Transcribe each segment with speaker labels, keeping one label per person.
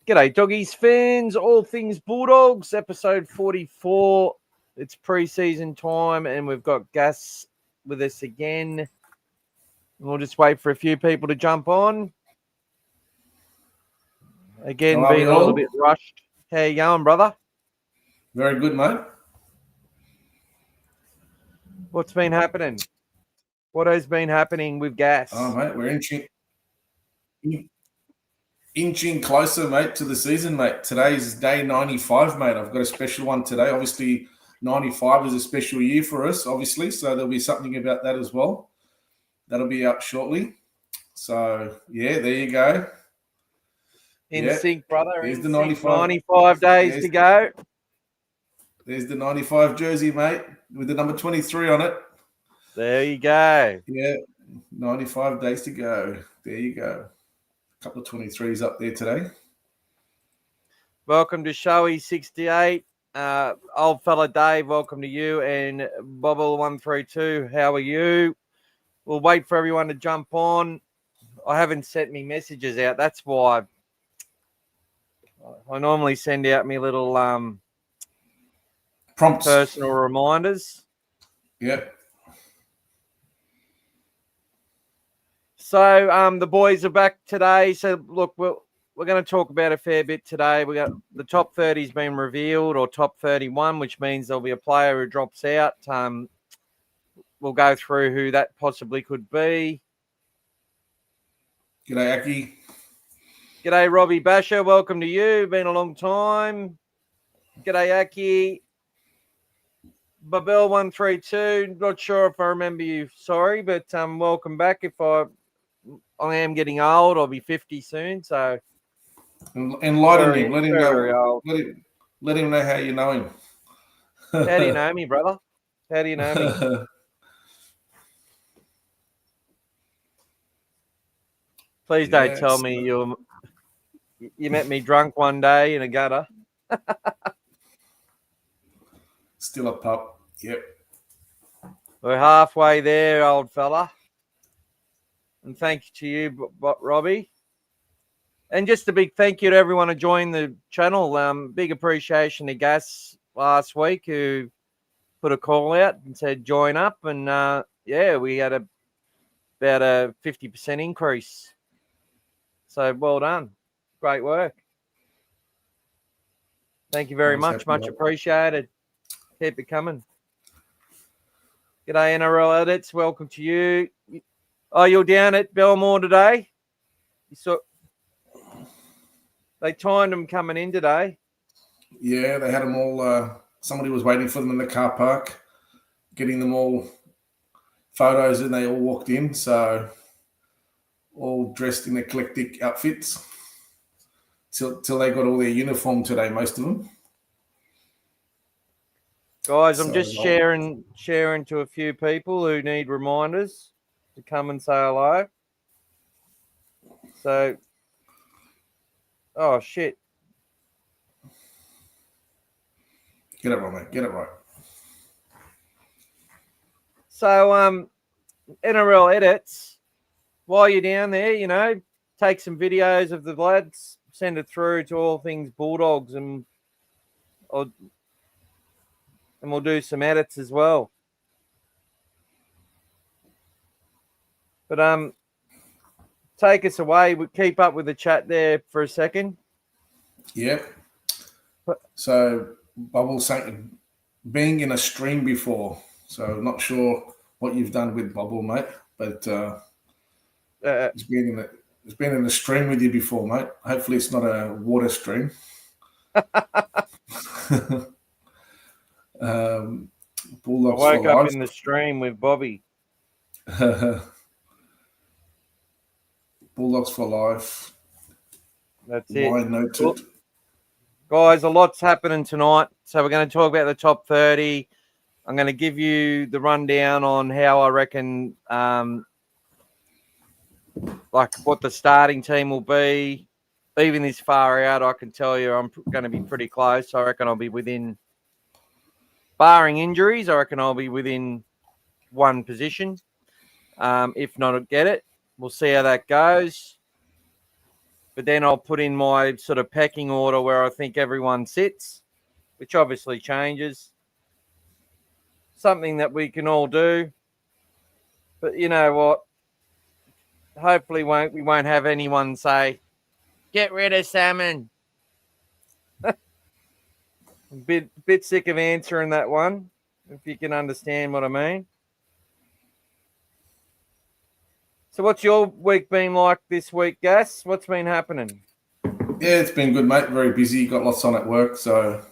Speaker 1: G'day, doggies fans, All Things Bulldogs, episode 44. It's pre-season time, and we've got Gas with us again. We'll just wait for a few people to jump on. Again, being a little bit rushed. How you going, brother?
Speaker 2: Very good, mate.
Speaker 1: What's been happening? What has been happening with Gas?
Speaker 2: Oh, mate, we're inching closer, mate, to the season, mate. Today is day 95, mate. I've got a special one today. Obviously, 95 is a special year for us, obviously, so there'll be something about that as well. That'll be up shortly. So, yeah, there you go.
Speaker 1: In sync, brother.
Speaker 2: There's the
Speaker 1: 95 days to go.
Speaker 2: There's the 95 jersey, mate, with the number 23 on it.
Speaker 1: There you go.
Speaker 2: Yeah, 95 days to go. There you go. A couple of 23s up there today.
Speaker 1: Welcome to Showy 68. Old fella Dave, welcome to you. And Bobble132, how are you? We'll wait for everyone to jump on. I haven't sent me messages out. That's why I normally send out me little
Speaker 2: prompts,
Speaker 1: personal reminders.
Speaker 2: Yep.
Speaker 1: So the boys are back today. So look, we're going to talk about a fair bit today. We got the top 30's been revealed, or top 31, which means there'll be a player who drops out. We'll go through who that possibly could be.
Speaker 2: G'day, Aki.
Speaker 1: G'day, Robbie Basher. Welcome to you. Been a long time. G'day, Aki. Babel132. Not sure if I remember you. Sorry, but welcome back. If I am getting old, I'll be 50 soon. So
Speaker 2: enlighten him. Let him know. Let him know how you know him.
Speaker 1: How do you know me, brother? How do you know me? Please don't tell me you met me drunk one day in a gutter.
Speaker 2: Still a pup. Yep.
Speaker 1: We're halfway there, old fella. And thank you to you, Robbie. And just a big thank you to everyone who joined the channel. Big appreciation to Gas last week, who put a call out and said join up. And we had about a 50% increase. So well done. Great work. Thank you very much. Much appreciated. Keep it coming. G'day, NRL Edits. Welcome to you. Oh, you're down at Belmore today? You saw they timed them coming in today.
Speaker 2: Yeah, they had them all. Somebody was waiting for them in the car park, getting them all photos, and they all walked in. So all dressed in eclectic outfits till they got all their uniform today, most of them.
Speaker 1: Guys, I'm just sharing to a few people who need reminders to come and say hello. So, oh, shit.
Speaker 2: Get it right, mate. Get it right.
Speaker 1: So, NRL Edits, while you're down there, take some videos of the lads, send it through to All Things Bulldogs, and we'll do some edits as well. But take us away. We keep up with the chat there for a second.
Speaker 2: Yep. So Bubble saying being in a stream before, so not sure what you've done with Bubble, mate, but it's been in a stream with you before, mate. Hopefully it's not a water stream.
Speaker 1: Bulldogs I woke up in the stream with Bobby.
Speaker 2: Bulldogs for life.
Speaker 1: That's it.
Speaker 2: Why noted.
Speaker 1: Guys, a lot's happening tonight. So we're going to talk about the top 30. I'm going to give you the rundown on how I reckon, what the starting team will be. Even this far out, I can tell you I'm going to be pretty close. I reckon I'll be within, barring injuries, I reckon I'll be within one position. If not, I'll get it. We'll see how that goes. But then I'll put in my sort of pecking order where I think everyone sits, which obviously changes. Something that we can all do. But you know what? Hopefully we won't have anyone say, get rid of salmon. Bit sick of answering that one, if you can understand what I mean. So what's your week been like this week, Gas? What's been happening?
Speaker 2: Yeah, it's been good, mate. Very busy. Got lots on at work, so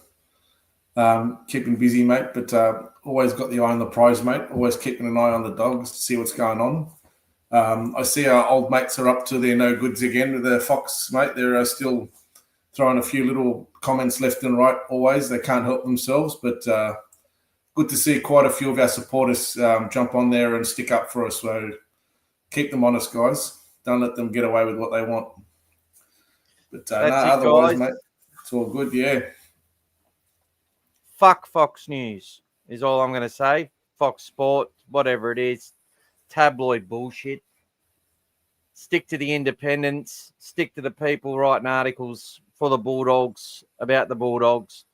Speaker 2: keeping busy, mate. But always got the eye on the prize, mate. Always keeping an eye on the dogs to see what's going on. I see our old mates are up to their no goods again with the Fox, mate. They're still throwing a few little comments left and right. Always, they can't help themselves, but good to see quite a few of our supporters jump on there and stick up for us. So keep them honest, guys. Don't let them get away with what they want. But otherwise, mate, it's all good. Yeah.
Speaker 1: Fuck Fox News is all I'm going to say. Fox Sport, whatever it is, tabloid bullshit. Stick to the independents. Stick to the people writing articles for the Bulldogs, about the Bulldogs.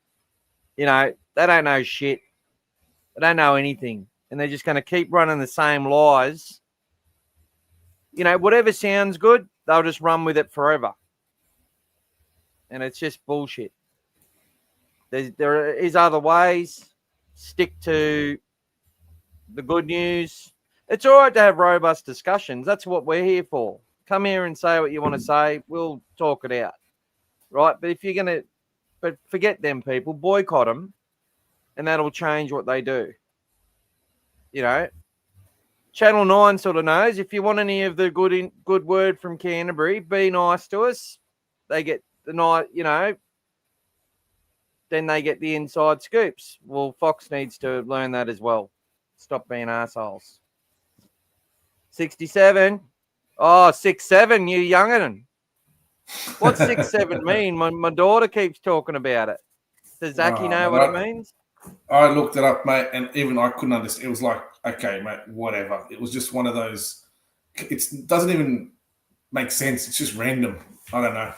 Speaker 1: You know, they don't know shit. They don't know anything. And they're just going to keep running the same lies. You know, whatever sounds good, they'll just run with it forever. And it's just bullshit. There is other ways. Stick to the good news. It's all right to have robust discussions. That's what we're here for. Come here and say what you want to say. We'll talk it out. Right? But if you're going to, but forget them people, boycott them, and that'll change what they do. You know, Channel 9 sort of knows. If you want any of the good word from Canterbury, be nice to us. They get the night, you know, then they get the inside scoops. Well, Fox needs to learn that as well. Stop being assholes. 67. Oh, 6'7", you young'un. What's 6'7" mean? My daughter keeps talking about it. Does Zachy know what it means?
Speaker 2: I looked it up, mate, and even I couldn't understand. It was like, okay, mate, whatever. It was just one of those. It doesn't even make sense. It's just random. I don't know.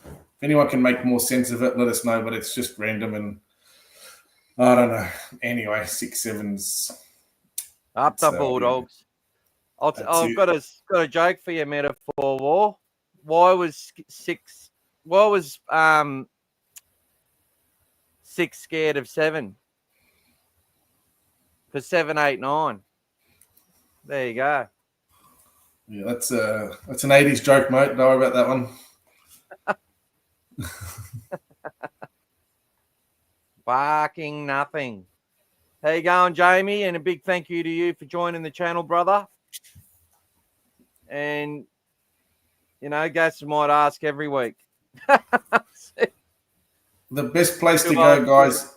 Speaker 2: If anyone can make more sense of it, let us know. But it's just random, and I don't know. Anyway, 6'7's
Speaker 1: up the Bulldogs. I've got a joke for you, Metaphor War. Why was 6 scared of 7? For 7, 8, 9. There you go.
Speaker 2: Yeah, that's an 80s joke, mate. Don't worry about that one.
Speaker 1: Barking nothing. How you going, Jamie? And a big thank you to you for joining the channel, brother. And, you know, Gas might ask every week.
Speaker 2: The best place to go, guys,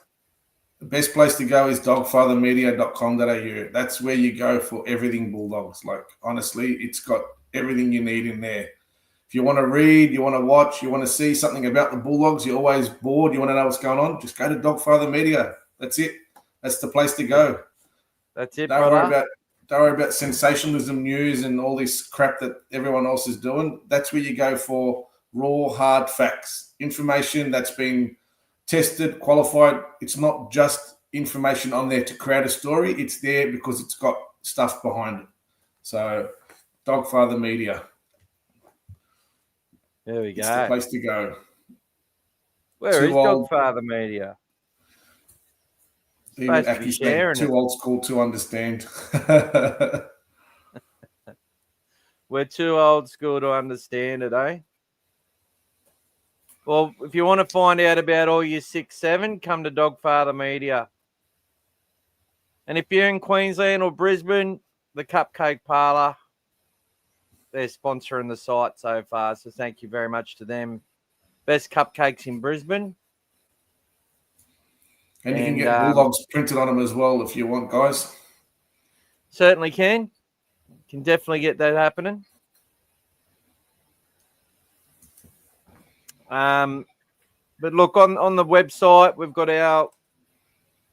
Speaker 2: the best place to go is dogfathermedia.com.au. That's where you go for everything Bulldogs. Like, honestly, it's got everything you need in there. If you want to read, you want to watch, you want to see something about the Bulldogs, you're always bored, you want to know what's going on, just go to Dogfather Media. That's it. That's the place to go.
Speaker 1: That's it,
Speaker 2: Don't worry about sensationalism news and all this crap that everyone else is doing. That's where you go for raw, hard facts. Information that's been tested, qualified. It's not just information on there to create a story. It's there because it's got stuff behind it. So, Dogfather Media.
Speaker 1: There we go.
Speaker 2: It's the place to go.
Speaker 1: Where is Dogfather Media?
Speaker 2: Even Aki's been too old school to understand.
Speaker 1: We're too old school to understand it, eh? Well, if you want to find out about all your 6'7", come to Dogfather Media. And if you're in Queensland or Brisbane, the Cupcake Parlour, they're sponsoring the site so far. So thank you very much to them. Best cupcakes in Brisbane.
Speaker 2: And you can get Bulldogs printed on them as well if you want, guys.
Speaker 1: Certainly can. Can definitely get that happening. But look, on the website, we've got our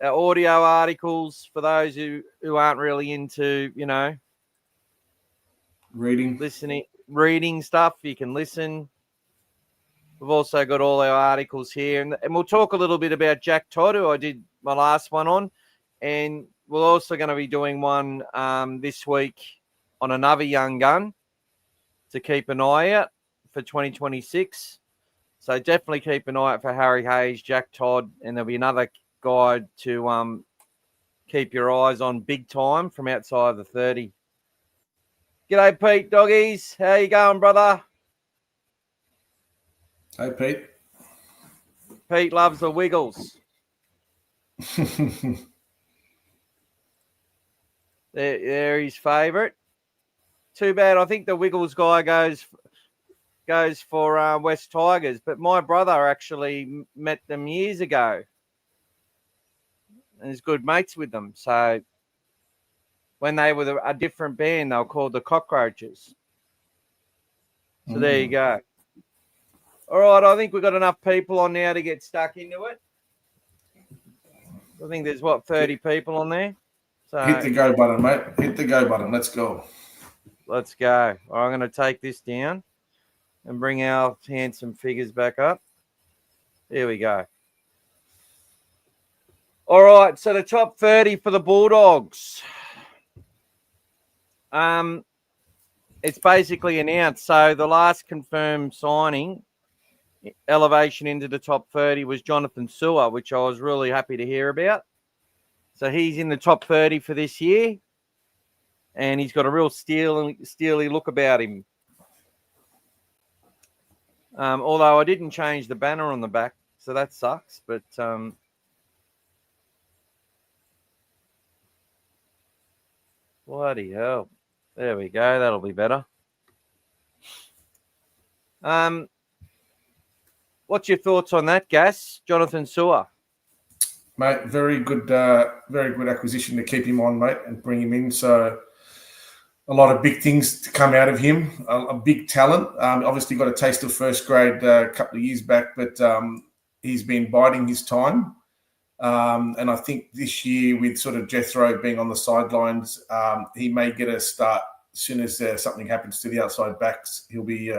Speaker 1: audio articles for those who aren't really into, you know,
Speaker 2: reading
Speaker 1: stuff. You can listen. We've also got all our articles here, and we'll talk a little bit about Jack Todd, who I did my last one on, and we're also going to be doing one this week on another young gun to keep an eye out for 2026. So definitely keep an eye out for Harry Hayes, Jack Todd, and there'll be another guy to keep your eyes on big time from outside the 30. G'day, Pete, doggies. How you going, brother?
Speaker 2: Hey, Pete.
Speaker 1: Pete loves the Wiggles. They're his favourite. Too bad. I think the Wiggles guy goes for West Tigers, but my brother actually met them years ago and is good mates with them. So when they were a different band, they were called the Cockroaches. So there you go. All right, I think we've got enough people on now to get stuck into it. I think there's, 30 people on there? So
Speaker 2: hit the go button, mate. Hit the go button. Let's go.
Speaker 1: Let's go. I'm going to take this down and bring our handsome figures back up. There we go. All right, so the top 30 for the Bulldogs. It's basically announced. So the last confirmed signing, elevation into the top 30, was Jonathan Sewer, which I was really happy to hear about. So he's in the top 30 for this year, and he's got a real steely look about him. Although I didn't change the banner on the back, so that sucks. But bloody hell. There we go. That'll be better. What's your thoughts on that, Gas? Jonathan Sewer?
Speaker 2: Mate, very good acquisition to keep him on, mate, and bring him in. So a lot of big things to come out of him. A big talent. Obviously got a taste of first grade a couple of years back, but he's been biding his time. And I think this year, with sort of Jethro being on the sidelines, he may get a start as soon as something happens to the outside backs. He'll be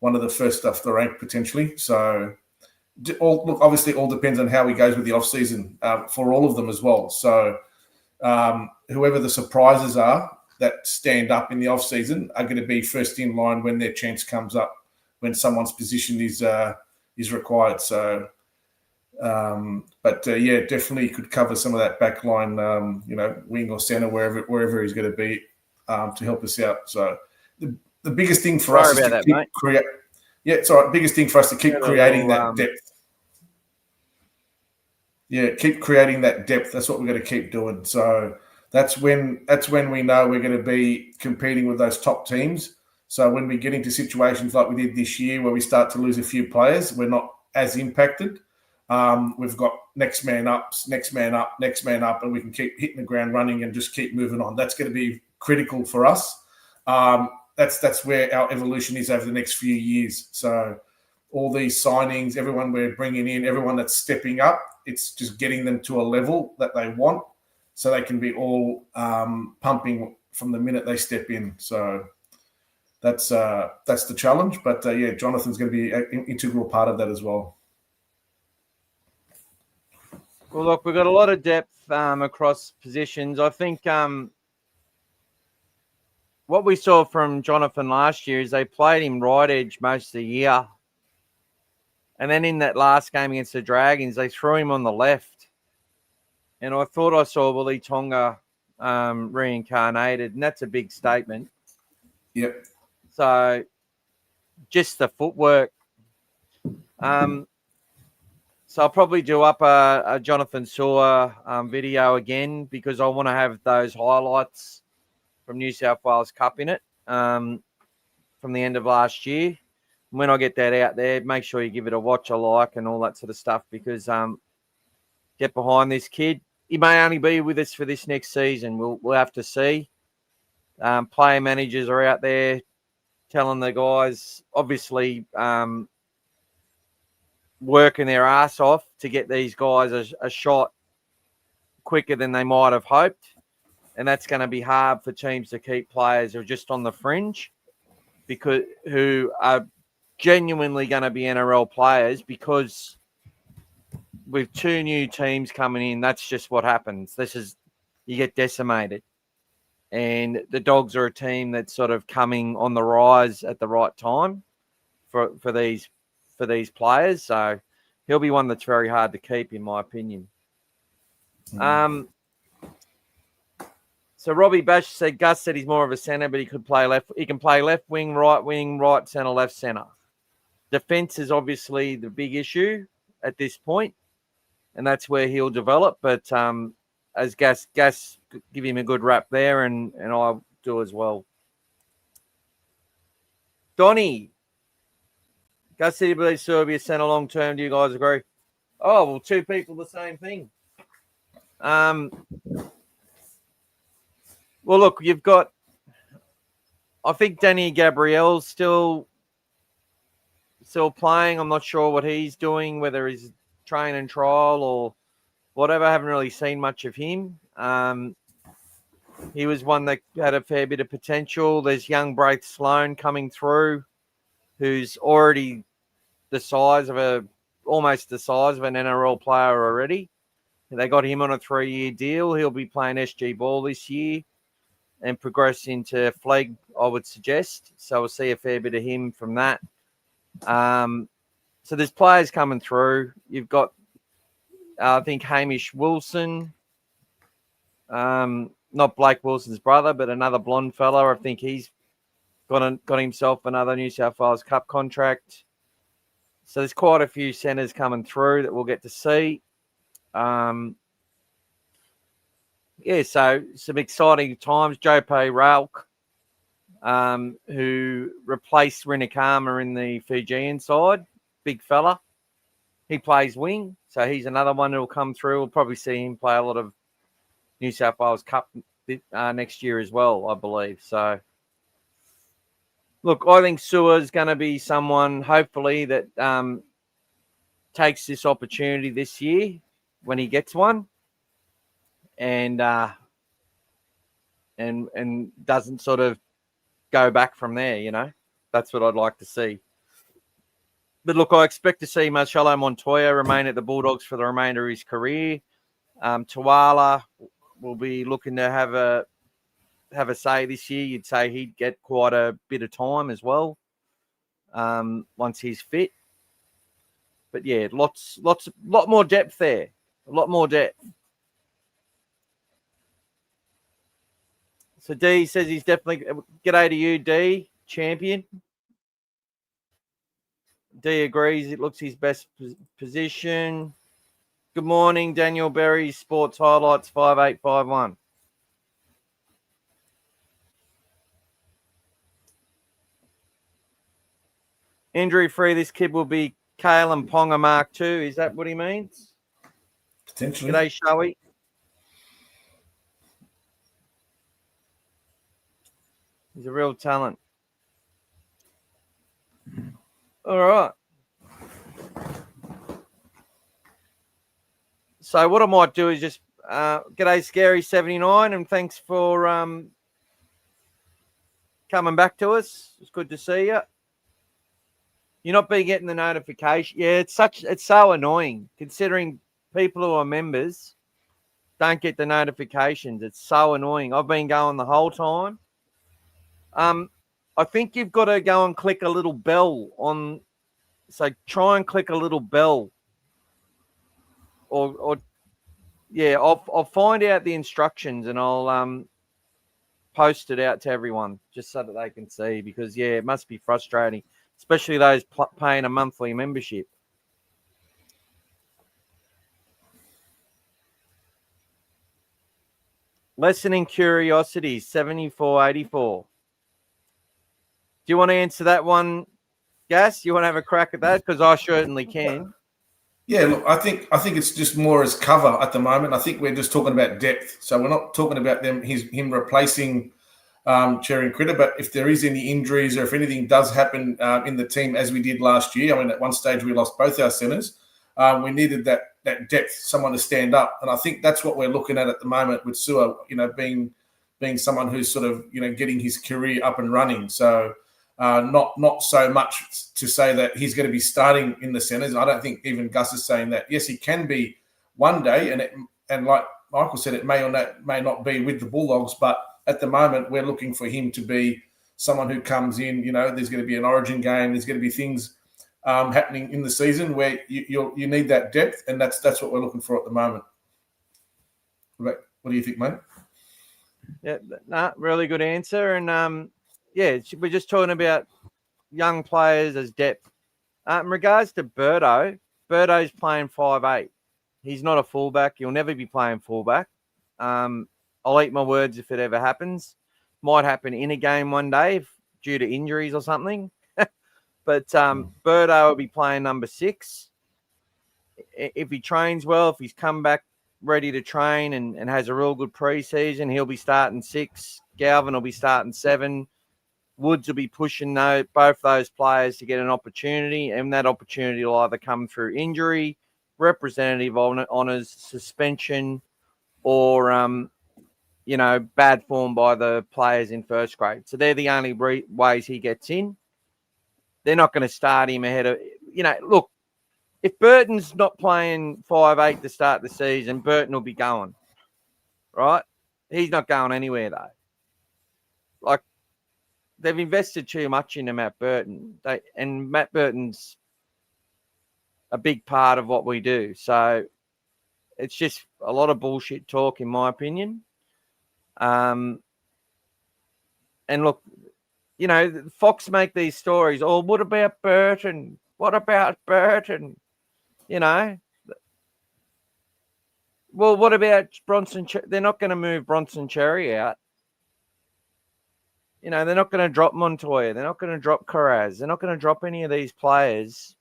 Speaker 2: one of the first off the rank potentially. So, obviously, all depends on how he goes with the off-season for all of them as well. So, whoever the surprises are that stand up in the off-season are going to be first in line when their chance comes up, when someone's position is required. So, yeah, definitely could cover some of that back line, wing or centre, wherever he's going to be to help us out. So, the biggest thing for us is to keep create. Yeah, it's all right. Biggest thing for us to keep creating that depth. Yeah, keep creating that depth. That's what we're going to keep doing. So that's when we know we're going to be competing with those top teams. So when we get into situations like we did this year, where we start to lose a few players, we're not as impacted. We've got next man up, and we can keep hitting the ground running and just keep moving on. That's going to be critical for us. That's where our evolution is over the next few years. So all these signings, everyone we're bringing in, everyone that's stepping up, it's just getting them to a level that they want so they can be all pumping from the minute they step in. So that's the challenge. But, yeah, Jonathan's going to be an integral part of that as well.
Speaker 1: Well, look, we've got a lot of depth across positions. I think what we saw from Jonathan last year is they played him right edge most of the year. And then in that last game against the Dragons, they threw him on the left. And I thought I saw Willie Tonga reincarnated, and that's a big statement.
Speaker 2: Yep.
Speaker 1: So just the footwork. So I'll probably do up a Jonathan Sewer video again, because I want to have those highlights from New South Wales Cup in it from the end of last year. When I get that out there, make sure you give it a watch, a like, and all that sort of stuff, because get behind this kid. He may only be with us for this next season. We'll have to see. Player managers are out there telling the guys, obviously, working their ass off to get these guys a shot quicker than they might have hoped. And that's going to be hard for teams to keep players who are just on the fringe, because who are genuinely going to be NRL players, because with 2 new teams coming in, that's just what happens. You get decimated. And the Dogs are a team that's sort of coming on the rise at the right time for these players. So he'll be one that's very hard to keep, in my opinion. So Robbie Bash said, Gus said he's more of a centre, but he can play left wing, right centre, left centre. Defence is obviously the big issue at this point, and that's where he'll develop. But as Gas give him a good rap there, and I'll do as well. Donnie, Gus said he believes Sue will be a centre long term. Do you guys agree? Oh, well, 2 people the same thing. Well, look, you've got, I think Danny Gabriel's still playing. I'm not sure what he's doing, whether he's train and trial or whatever. I haven't really seen much of him. He was one that had a fair bit of potential. There's young Braith Sloan coming through, who's already almost the size of an NRL player already. They got him on a 3-year deal. He'll be playing SG ball this year and progress into flag, I would suggest. So we'll see a fair bit of him from that. So there's players coming through. You've got, I think, Hamish Wilson, not Blake Wilson's brother, but another blonde fella. I think he's got himself another New South Wales Cup contract. So there's quite a few centres coming through that we'll get to see. So some exciting times. Joe Rauk, who replaced Rinakama in the Fijian side, big fella. He plays wing, so he's another one who will come through. We'll probably see him play a lot of New South Wales Cup next year as well, I believe. So, look, I think Sewer's going to be someone, hopefully, that takes this opportunity this year when he gets one, and doesn't sort of go back from there, you know. That's what I'd like to see. But look, I expect to see Marcelo Montoya remain at the Bulldogs for the remainder of his career. Tuala will be looking to have a say this year. You'd say he'd get quite a bit of time as well once he's fit. But yeah, lot more depth there. A lot more depth. So D says he's definitely, g'day to you, D, champion. D agrees it looks his best position. Good morning, Daniel Berry, Sports Highlights 5851. Injury-free, this kid will be Kalen Ponga Mark II. Is that what he means?
Speaker 2: Potentially.
Speaker 1: G'day, Shoey. He's a real talent. All right. So what I might do is just g'day Scary79, and thanks for coming back to us. It's good to see you. You're not been getting the notification. Yeah, it's so annoying considering people who are members don't get the notifications. It's so annoying. I've been going the whole time. I think you've got to go and click a little bell on. So try and click a little bell. Or yeah, I'll find out the instructions and I'll post it out to everyone just so that they can see, because yeah, it must be frustrating, especially those paying a monthly membership. Lessening curiosity, 7484. Do you want to answer that one, Gas? You want to have a crack at that? Because I certainly can.
Speaker 2: Yeah, look, I think it's just more as cover at the moment. I think we're just talking about depth. So we're not talking about him replacing Cherry Critter. But if there is any injuries or if anything does happen in the team as we did last year, I mean, at one stage we lost both our centres. We needed that depth, someone to stand up. And I think that's what we're looking at the moment with Sewer, you know, being someone who's sort of, you know, getting his career up and running. So Not so much to say that he's going to be starting in the centres. I don't think even Gus is saying that. Yes, he can be one day, and like Michael said, it may or may not be with the Bulldogs, but at the moment we're looking for him to be someone who comes in. There's going to be an Origin game. There's going to be things happening in the season where you need that depth, and that's what we're looking for at the moment. What do you think, mate?
Speaker 1: Yeah, really good answer. And we're just talking about young players as depth. In regards to Birdo's playing 5'8". He's not a fullback. He'll never be playing fullback. I'll eat my words if it ever happens. Might happen in a game one day due to injuries or something. But Birdo will be playing number 6. If he trains well, if he's come back ready to train and has a real good preseason, he'll be starting 6. Galvin will be starting 7. Woods will be pushing both those players to get an opportunity, and that opportunity will either come through injury, representative honours, suspension, or bad form by the players in first grade. So they're the only ways he gets in. They're not going to start him ahead of, look, if Burton's not playing 5'8" to start the season, Burton will be going, right? He's not going anywhere, though. Like, they've invested too much into Matt Burton. And Matt Burton's a big part of what we do. So it's just a lot of bullshit talk, in my opinion. And look, Fox make these stories. Oh, what about Burton? What about Burton? Well, what about Bronson? They're not going to move Bronson Cherry out. They're not going to drop Montoya. They're not going to drop Carraz. They're not going to drop any of these players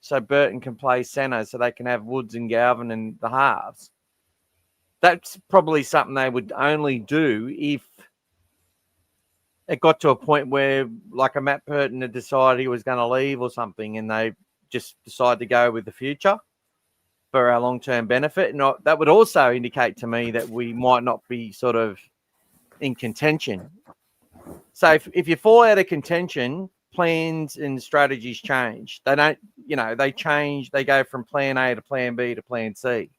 Speaker 1: so Burton can play centre so they can have Woods and Galvin and the halves. That's probably something they would only do if it got to a point where, like, a Matt Burton had decided he was going to leave or something, and they just decide to go with the future for our long-term benefit. And that would also indicate to me that we might not be sort of in contention. So if you fall out of contention, plans and strategies change. They don't, they change. They go from plan A to plan B to plan C.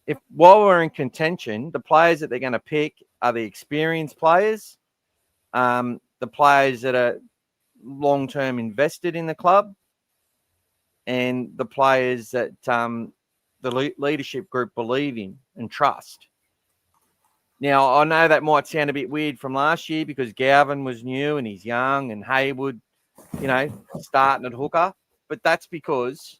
Speaker 1: If while we're in contention, the players that they're going to pick are the experienced players, the players that are long-term invested in the club, and the players that the leadership group believe in and trust. Now, I know that might sound a bit weird from last year because Galvin was new and he's young, and Haywood, starting at hooker. But that's because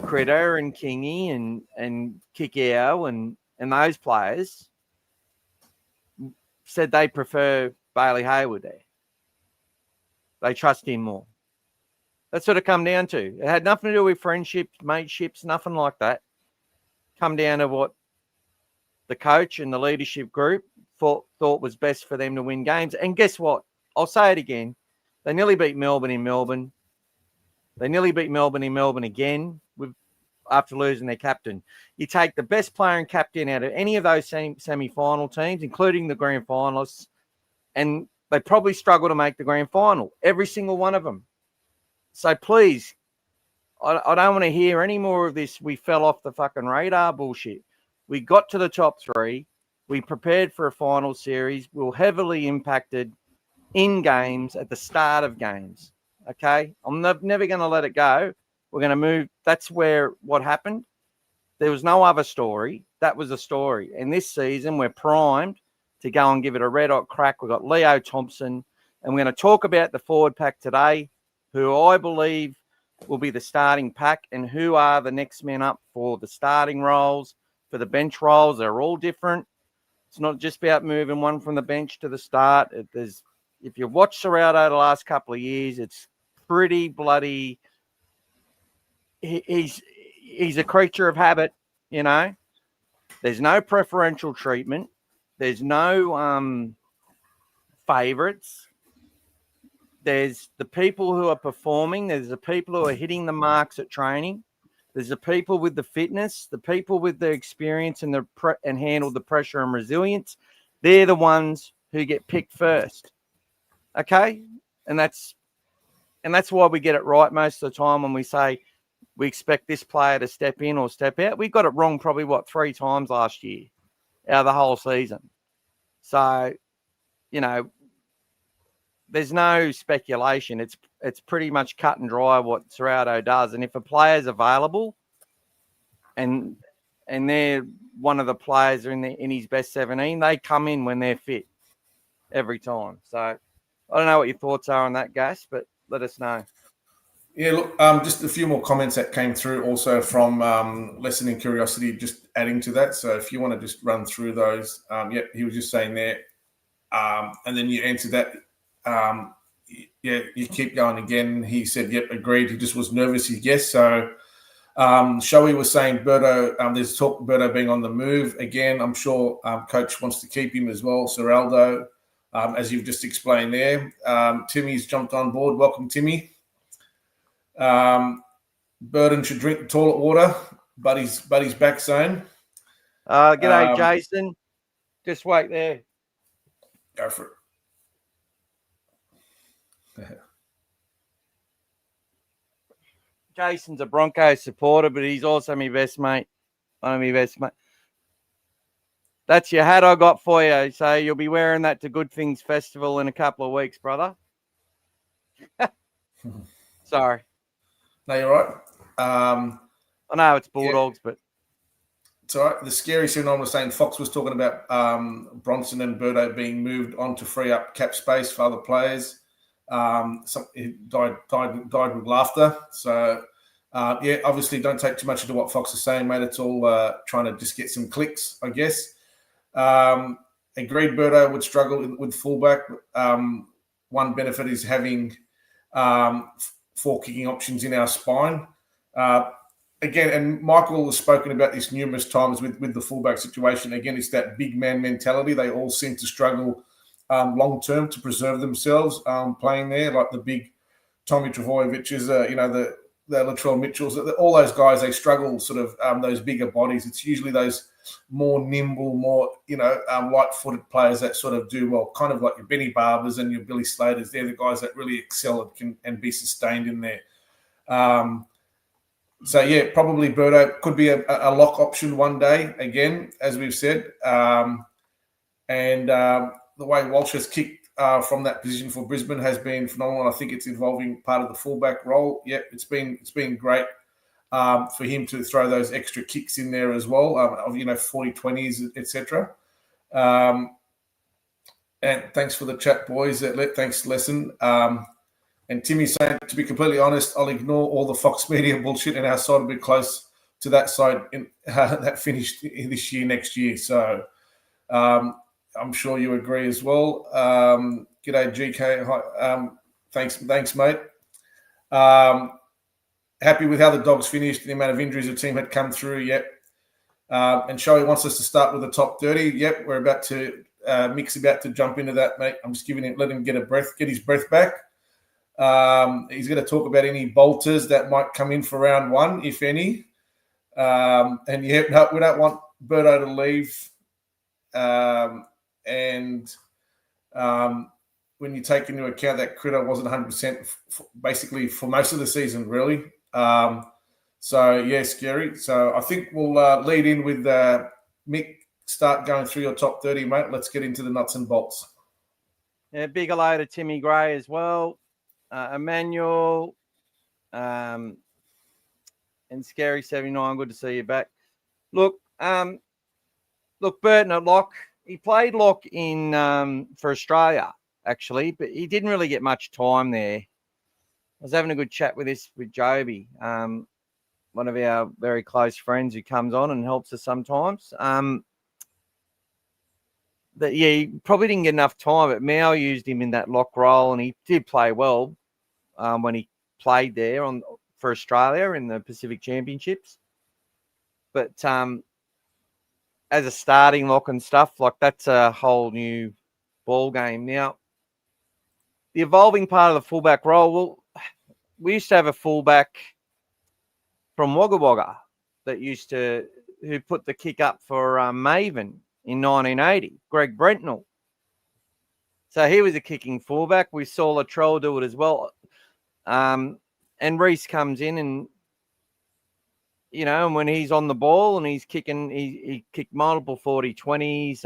Speaker 1: Critter and Kingy and Kikau and those players said they prefer Bailey Haywood there. They trust him more. That's what it come down to. It had nothing to do with friendships, mateships, nothing like that. Come down to what the coach and the leadership group thought was best for them to win games. And guess what? I'll say it again. They nearly beat Melbourne in Melbourne. They nearly beat Melbourne in Melbourne again after losing their captain. You take the best player and captain out of any of those semi-final teams, including the grand finalists, and they probably struggle to make the grand final. Every single one of them. So please, I don't want to hear any more of this we fell off the fucking radar bullshit. We got to the top 3. We prepared for a final series. We were heavily impacted in games at the start of games. Okay? I'm never going to let it go. We're going to move. That's what happened. There was no other story. That was the story. And this season, we're primed to go and give it a red-hot crack. We've got Leo Thompson. And we're going to talk about the forward pack today, who I believe will be the starting pack and who are the next men up for the starting roles, for the bench roles. They're all different. It's not just about moving one from the bench to the start. If you've watched Serrato the last couple of years, it's pretty bloody. He's a creature of habit, There's no preferential treatment. There's no favourites. There's the people who are performing. There's the people who are hitting the marks at training. There's the people with the fitness, the people with the experience and and handle the pressure and resilience. They're the ones who get picked first. Okay? And that's And that's why we get it right most of the time when we say we expect this player to step in or step out. We got it wrong probably, 3 times last year out of the whole season. So, there's no speculation. It's pretty much cut and dry what Serrato does. And if a player's available and they're one of the players in his best 17, they come in when they're fit every time. So I don't know what your thoughts are on that, Gas, but let us know.
Speaker 2: Yeah, look, just a few more comments that came through also from Lesson and Curiosity, just adding to that. So if you want to just run through those, he was just saying there, and then you answered that. You keep going again. He said, yep, agreed. He just was nervous, he guessed. So Shoei was saying Berto, there's talk of Berto being on the move. Again, I'm sure coach wants to keep him as well, Serraldo, as you've just explained there. Timmy's jumped on board. Welcome, Timmy. Burton should drink the toilet water, Buddy's back zone.
Speaker 1: G'day, Jason. Just wait there.
Speaker 2: Go for it.
Speaker 1: Jason's a Broncos supporter, but he's also my best mate. One of my best mates. That's your hat I got for you. So you'll be wearing that to Good Things Festival in a couple of weeks, brother. Sorry.
Speaker 2: No, you're right.
Speaker 1: I know it's Bulldogs, but
Speaker 2: it's all right. The scary syndrome was saying Fox was talking about Bronson and Berto being moved on to free up cap space for other players. He died with laughter. So, obviously don't take too much into what Fox is saying, mate. It's all trying to just get some clicks, I guess. Agreed, Berto would struggle with fullback. One benefit is having 4 kicking options in our spine. Again, and Michael has spoken about this numerous times with the fullback situation. Again, it's that big man mentality. They all seem to struggle long term to preserve themselves playing there, like the big Tommy Travojeviches, the Latrell Mitchells, all those guys. They struggle sort of those bigger bodies. It's usually those more nimble, more light-footed players that sort of do well, kind of like your Benny Barbers and your Billy Slaters. They're the guys that really excel and be sustained in there. Probably Berto could be a lock option one day again, as we've said. The way Walsh has kicked from that position for Brisbane has been phenomenal. I think it's involving part of the fullback role. Yep, it's been great for him to throw those extra kicks in there as well, 40-20s, etc. And thanks for the chat, boys. Thanks, Lesson. And Timmy saying, to be completely honest, I'll ignore all the Fox media bullshit, and our side will be close to that side that finished this year, next year. So I'm sure you agree as well. G'day, GK. Hi, thanks, mate. Happy with how the Dogs finished, the amount of injuries the team had come through. Yep. And Shoei wants us to start with the top 30. Yep, we're about to Mick's about to jump into that, mate. I'm just let him get his breath back. He's going to talk about any bolters that might come in for round 1, if any. We don't want Berto to leave. When you take into account that Critter wasn't 100% basically for most of the season, really. Scary. So I think we'll lead in with Mick. Start going through your top 30, mate. Let's get into the nuts and bolts.
Speaker 1: Yeah, big hello to Timmy Gray as well. Emmanuel and Scary 79. Good to see you back. Look, Burton at lock. He played lock in for Australia, actually, but he didn't really get much time there. I was having a good chat with Joby, one of our very close friends who comes on and helps us sometimes. He probably didn't get enough time, but Mao used him in that lock role, and he did play well when he played there for Australia in the Pacific Championships. But as a starting lock and stuff, like that's a whole new ball game. Now, the evolving part of the fullback role, well, we used to have a fullback from Wagga Wagga who put the kick up for Maven in 1980, Greg Brentnell. So he was a kicking fullback. We saw Latrell do it as well. And Reece comes in and, and when he's on the ball and he's kicking, he kicked multiple 40-20s,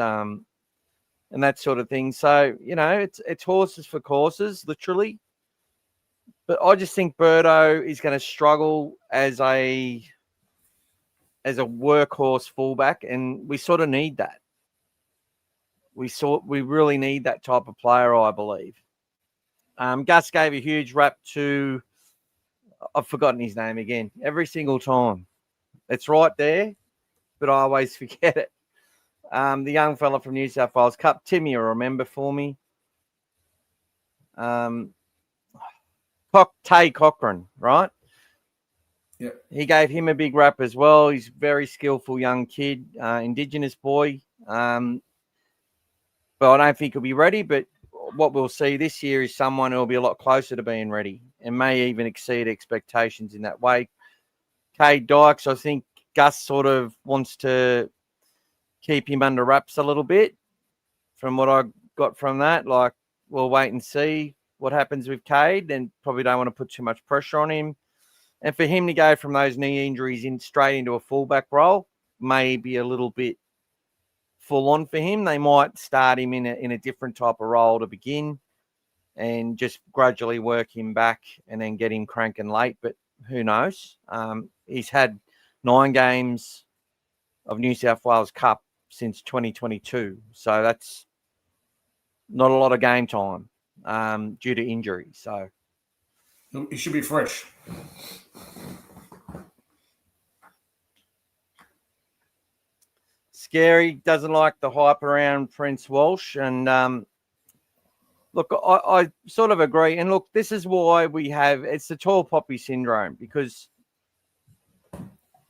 Speaker 1: and that sort of thing. So, it's horses for courses, literally. But I just think Birdo is going to struggle as a workhorse fullback, and we sort of need that. We really need that type of player, I believe. Gus gave a huge rap to, I've forgotten his name again, every single time. It's right there, but I always forget it. The young fella from New South Wales Cup, Timmy, you'll remember for me. Tay Cochran, right?
Speaker 2: Yeah.
Speaker 1: He gave him a big rap as well. He's a very skillful young kid, Indigenous boy. But I don't think he'll be ready. But what we'll see this year is someone who will be a lot closer to being ready and may even exceed expectations in that way. Cade Dykes, I think Gus sort of wants to keep him under wraps a little bit from what I got from that. Like, we'll wait and see what happens with Cade, and probably don't want to put too much pressure on him. And for him to go from those knee injuries straight into a fullback role may be a little bit full on for him. They might start him in a different type of role to begin and just gradually work him back and then get him cranking late. But who knows? He's had 9 games of New South Wales Cup since 2022. So that's not a lot of game time due to injury. So
Speaker 2: he should be fresh.
Speaker 1: Scary doesn't like the hype around Prince Walsh. And look, I sort of agree. And look, this is why it's the tall poppy syndrome, because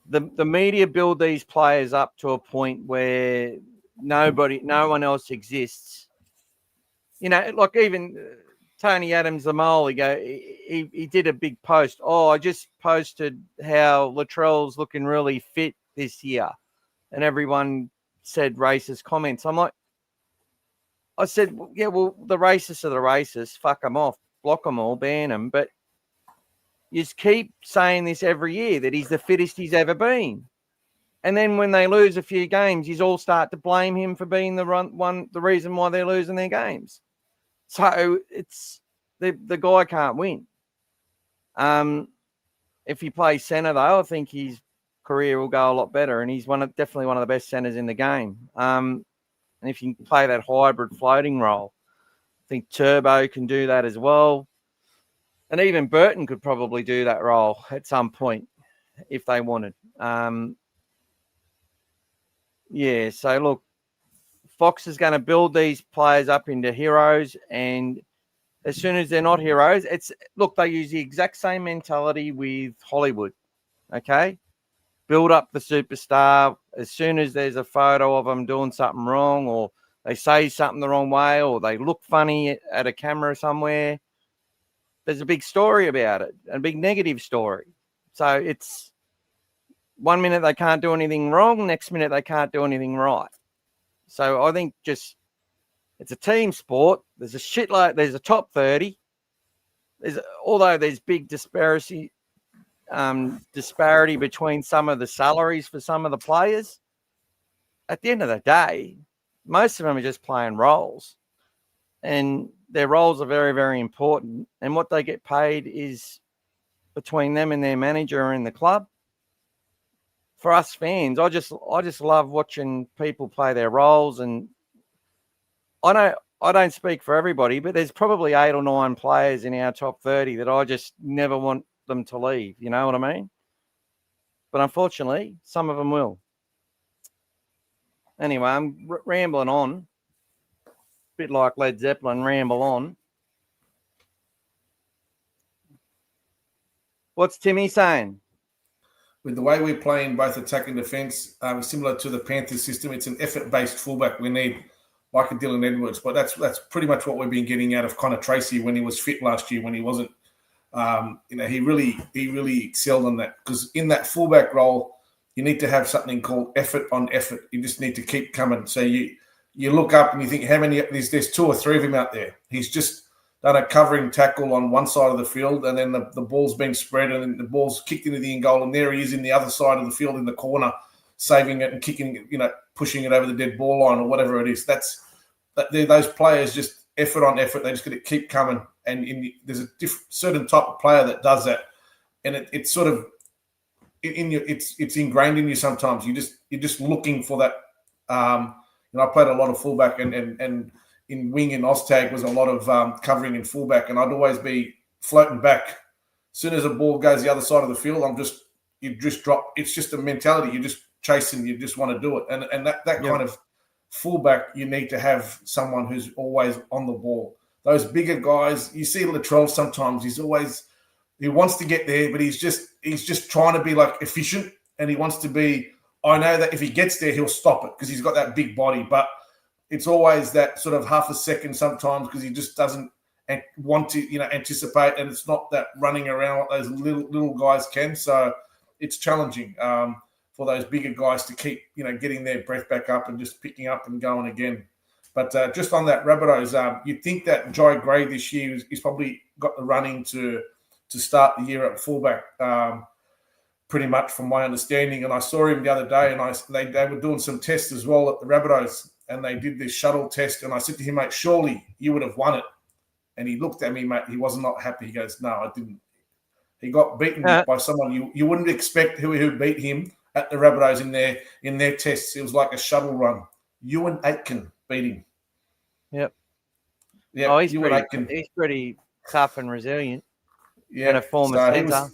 Speaker 1: the media build these players up to a point where no one else exists. Like even Tony Adams, the mole, he did a big post. I just posted how Latrell's looking really fit this year. And everyone said racist comments. I said, yeah, well, the racists are the racists. Fuck them off. Block them all. Ban them. But you just keep saying this every year, that he's the fittest he's ever been. And then when they lose a few games, you all start to blame him for being the reason why they're losing their games. So it's the guy can't win. If he plays centre, though, I think his career will go a lot better, and he's definitely one of the best centres in the game. And if you can play that hybrid floating role, I think Turbo can do that as well. And even Burton could probably do that role at some point if they wanted. So look, Fox is going to build these players up into heroes, and as soon as they're not heroes, they use the exact same mentality with Hollywood, okay? Build up the superstar. As soon as there's a photo of them doing something wrong, or they say something the wrong way, or they look funny at a camera somewhere, there's a big story about it, a big negative story. So it's 1 minute they can't do anything wrong, next minute they can't do anything right. So I think it's a team sport. There's a top 30. Although there's big disparity between some of the salaries for some of the players, at the end of the day, most of them are just playing roles, and their roles are very, very important. And what they get paid is between them and their manager and the club. For us fans, I just love watching people play their roles. And I don't speak for everybody, but there's probably 8 or 9 players in our top 30 that I just never want them to leave. You know what I mean? But unfortunately, some of them will. Anyway, I'm rambling on. A bit like Led Zeppelin, ramble on. What's Timmy saying?
Speaker 2: With the way we're playing both attack and defence, similar to the Panthers system, it's an effort-based fullback. We need like a Dylan Edwards, but that's pretty much what we've been getting out of Connor Tracy when he was fit last year. When he wasn't, he really excelled on that, because in that fullback role, you need to have something called effort on effort. You just need to keep coming. So you look up and you think, how many? There's 2 or 3 of him out there. He's just done a covering tackle on one side of the field, and then the ball's been spread, and then the ball's kicked into the end goal, and there he is in the other side of the field in the corner, saving it and kicking, pushing it over the dead ball line or whatever it is. Those players just effort on effort. They just got to keep coming, and there's a certain type of player that does that, and it's sort of it's ingrained in you. Sometimes you're just looking for that. I played a lot of fullback, and in wing and Oztag was a lot of covering in fullback, and I'd always be floating back. As soon as a ball goes the other side of the field, you just drop. It's just a mentality. You're just chasing. You just want to do it, and that kind of fullback, you need to have someone who's always on the ball. Those bigger guys, you see Latrell sometimes. He wants to get there, but he's just trying to be like efficient, and he wants to be. I know that if he gets there, he'll stop it because he's got that big body, but it's always that sort of half a second sometimes because he just doesn't want to, anticipate, and it's not that running around what those little guys can. So it's challenging for those bigger guys to keep, getting their breath back up and just picking up and going again. But just on that, Rabbitohs, you'd think that Jai Gray this year he's probably got the running to start the year at fullback, pretty much from my understanding. And I saw him the other day, and they were doing some tests as well at the Rabbitohs, and they did this shuttle test. And I said to him, mate, surely you would have won it. And he looked at me, mate. He was not happy. He goes, no, I didn't. He got beaten by someone you wouldn't expect who beat him at the Rabbitohs in their tests. It was like a shuttle run. Ewan Aitken beat him.
Speaker 1: Yep.
Speaker 2: Yeah.
Speaker 1: Oh, he's pretty tough and resilient.
Speaker 2: Yeah.
Speaker 1: And a former centre.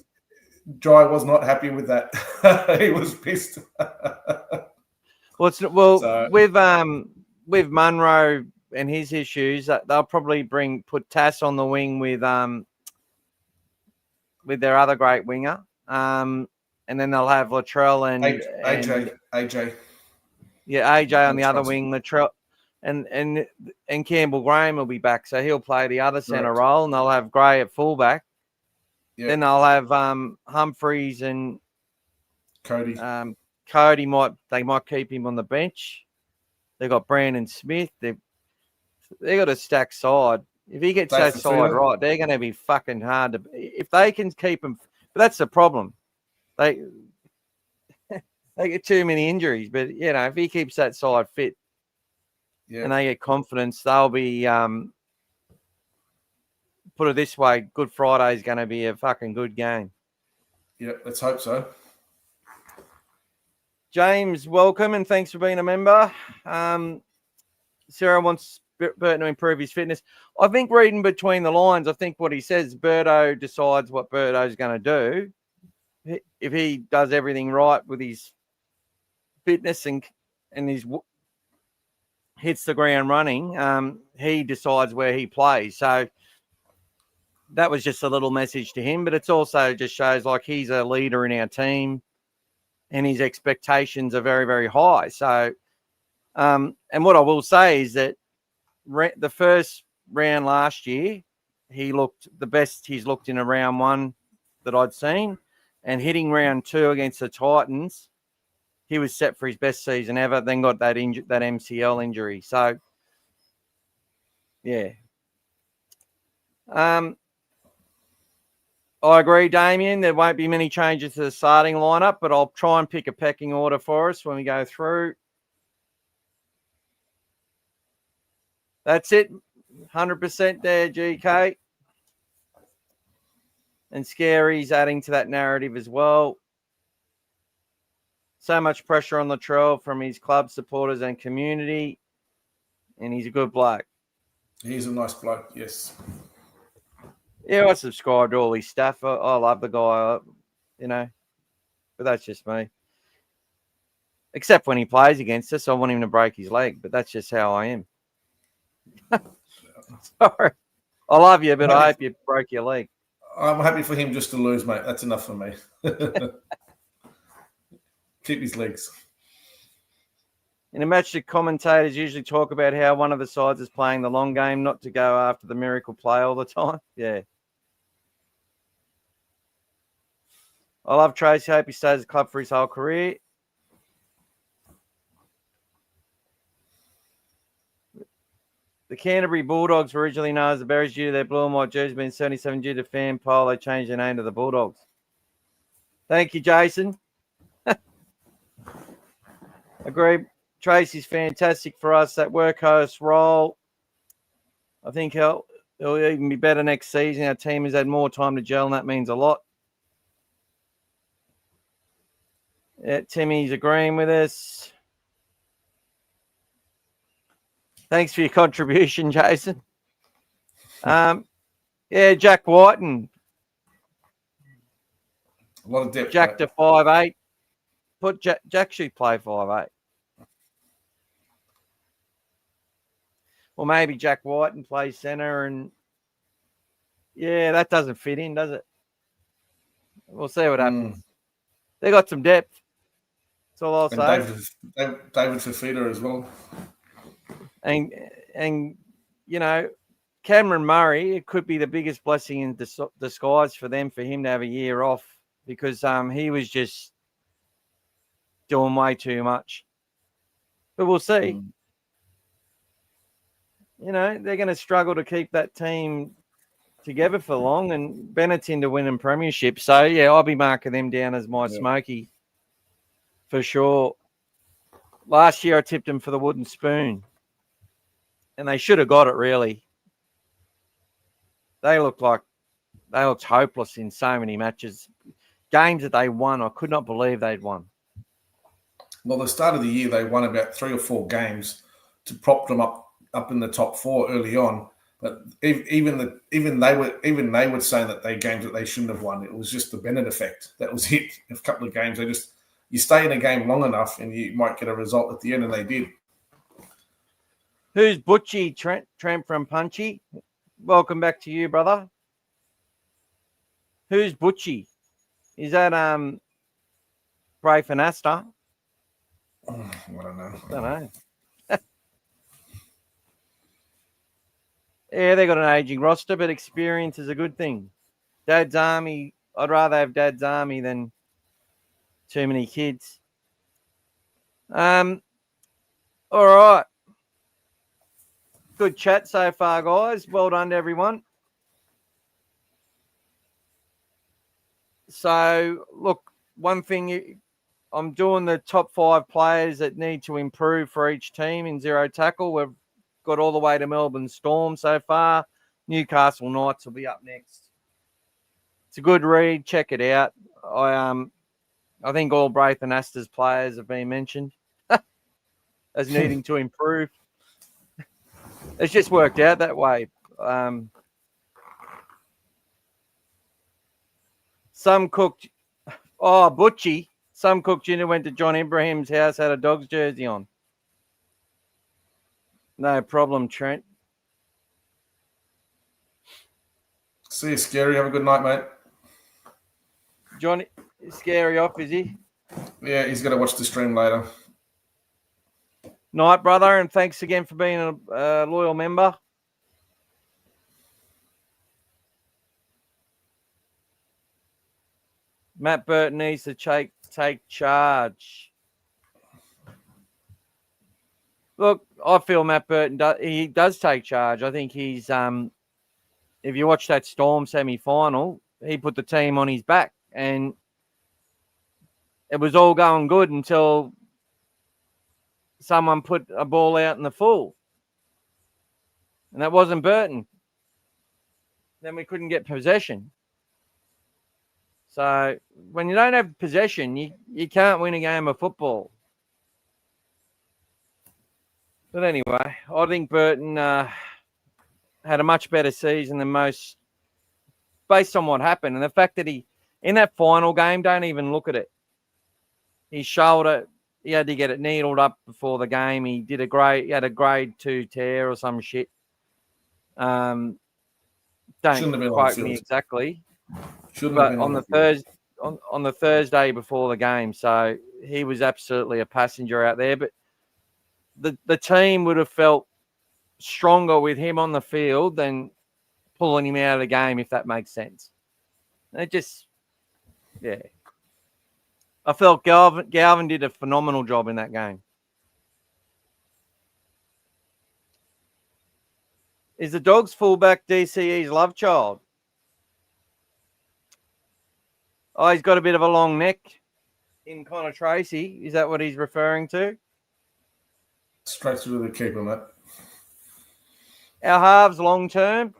Speaker 2: Jai was not happy with that. He was pissed.
Speaker 1: With Munro and his issues, they'll probably put Tass on the wing with their other great winger, and then they'll have Latrell and
Speaker 2: AJ.
Speaker 1: Yeah, AJ on the other wing, Latrell, and Campbell Graham will be back, so he'll play the other centre role, and they'll have Gray at fullback. Yep. Then they'll have Humphreys and
Speaker 2: Cody.
Speaker 1: Cody might keep him on the bench. They've got Brandon Smith. They got a stacked side. If he gets that side right, they're going to be fucking hard to. If they can keep him, but that's the problem. They get too many injuries. But if he keeps that side fit, and they get confidence, they'll be. Put it this way, Good Friday is going to be a fucking good game.
Speaker 2: Yeah, let's hope so.
Speaker 1: James, welcome and thanks for being a member. Sarah wants Burton to improve his fitness. I think reading between the lines, I think what he says, Birdo decides what Birdo's going to do. If he does everything right with his fitness and his hits the ground running, he decides where he plays. So that was just a little message to him, but it's also just shows like he's a leader in our team and his expectations are very, very high. So, and what I will say is that the first round last year, he looked the best he's looked in a round one that I'd seen, and hitting round two against the Titans, he was set for his best season ever, then got that MCL injury. So, yeah. I agree, Damien. There won't be many changes to the starting lineup, but I'll try and pick a pecking order for us when we go through. That's it. 100% there, GK. And Scary's adding to that narrative as well. So much pressure on Latrell from his club supporters and community, and he's a good bloke.
Speaker 2: He's a nice bloke, yes.
Speaker 1: Yeah, I subscribe to all his stuff. I love the guy, but that's just me. Except when he plays against us, I want him to break his leg, but that's just how I am. Sorry. I love you, but I hope you break your leg.
Speaker 2: I'm happy for him just to lose, mate. That's enough for me. Keep his legs.
Speaker 1: In a match, the commentators usually talk about how one of the sides is playing the long game, not to go after the miracle play all the time. Yeah. I love Tracy. Hope he stays at the club for his whole career. The Canterbury Bulldogs were originally known as the Berries due to their blue and white jersey being 77 due to fan poll. They changed their name to the Bulldogs. Thank you, Jason. Agree. Tracy's fantastic for us. That workhorse role, I think he'll even be better next season. Our team has had more time to gel, and that means a lot. Yeah, Timmy's agreeing with us. Thanks for your contribution, Jason. Yeah, Jack Whiten.
Speaker 2: A lot of depth.
Speaker 1: Jack to 5'8". Put Jack should play 5'8". Or maybe Jack Whiten plays centre, and yeah, that doesn't fit in, does it? We'll see what happens. They got some depth. That's all I'll say.
Speaker 2: David Fafita as well.
Speaker 1: And you know, Cameron Murray, it could be the biggest blessing in disguise for them for him to have a year off, because he was just doing way too much. But we'll see. You know, they're going to struggle to keep that team together for long, and Bennett's into winning premiership. So, yeah, I'll be marking them down as my smoky for sure. Last year I tipped them for the wooden spoon, and they should have got it, really. They looked hopeless in so many matches. Games that they won, I could not believe they'd won.
Speaker 2: Well, the start of the year, they won about 3 or 4 games to prop them up in the top 4 early on. But even they were saying that they games that they shouldn't have won. It was just the Bennett effect. That was it. A couple of games, you stay in a game long enough and you might get a result at the end, and they did.
Speaker 1: Who's Butchie? Tramp from Punchy? Welcome back to you, brother. Who's Butchie? Is that Braith and Asta?
Speaker 2: I don't know.
Speaker 1: I don't know. Yeah, they got an aging roster, but experience is a good thing. Dad's Army, I'd rather have Dad's Army than too many kids. All right. Good chat so far, guys. Well done to everyone. So, look, one thing, I'm doing the top 5 players that need to improve for each team in zero tackle. We've got all the way to Melbourne Storm so far. Newcastle Knights will be up next. It's a good read. Check it out. I think all Braith and Asta's players have been mentioned as needing to improve. It's just worked out that way. Some cooked. Oh, Butchie. Some cook Junior went to John Ibrahim's house, had a Dogs jersey on. No problem, Trent.
Speaker 2: See you, Scary. Have a good night, mate.
Speaker 1: Johnny, Scary off, is he?
Speaker 2: Yeah, he's going to watch the stream later.
Speaker 1: Night, brother, and thanks again for being a loyal member. Matt Burton needs to take charge. Look, I feel Matt Burton does take charge. I think he's if you watch that Storm semi-final, he put the team on his back, and it was all going good until someone put a ball out in the full, and that wasn't Burton. Then we couldn't get possession. So when you don't have possession, you can't win a game of football. But anyway, I think Burton had a much better season than most based on what happened. And the fact that he, in that final game, don't even look at it. His shoulder, he had to get it needled up before the game. He had a grade 2 tear or some shit. Don't quote me exactly. But on the Thursday before the game, so he was absolutely a passenger out there. But the team would have felt stronger with him on the field than pulling him out of the game, if that makes sense. It just, yeah. I felt Galvin did a phenomenal job in that game. Is the Dogs fullback DCE's love child? Oh, he's got a bit of a long neck in Connor Tracy. Is that what he's referring to?
Speaker 2: Straight through the keeper, mate.
Speaker 1: Our halves long term.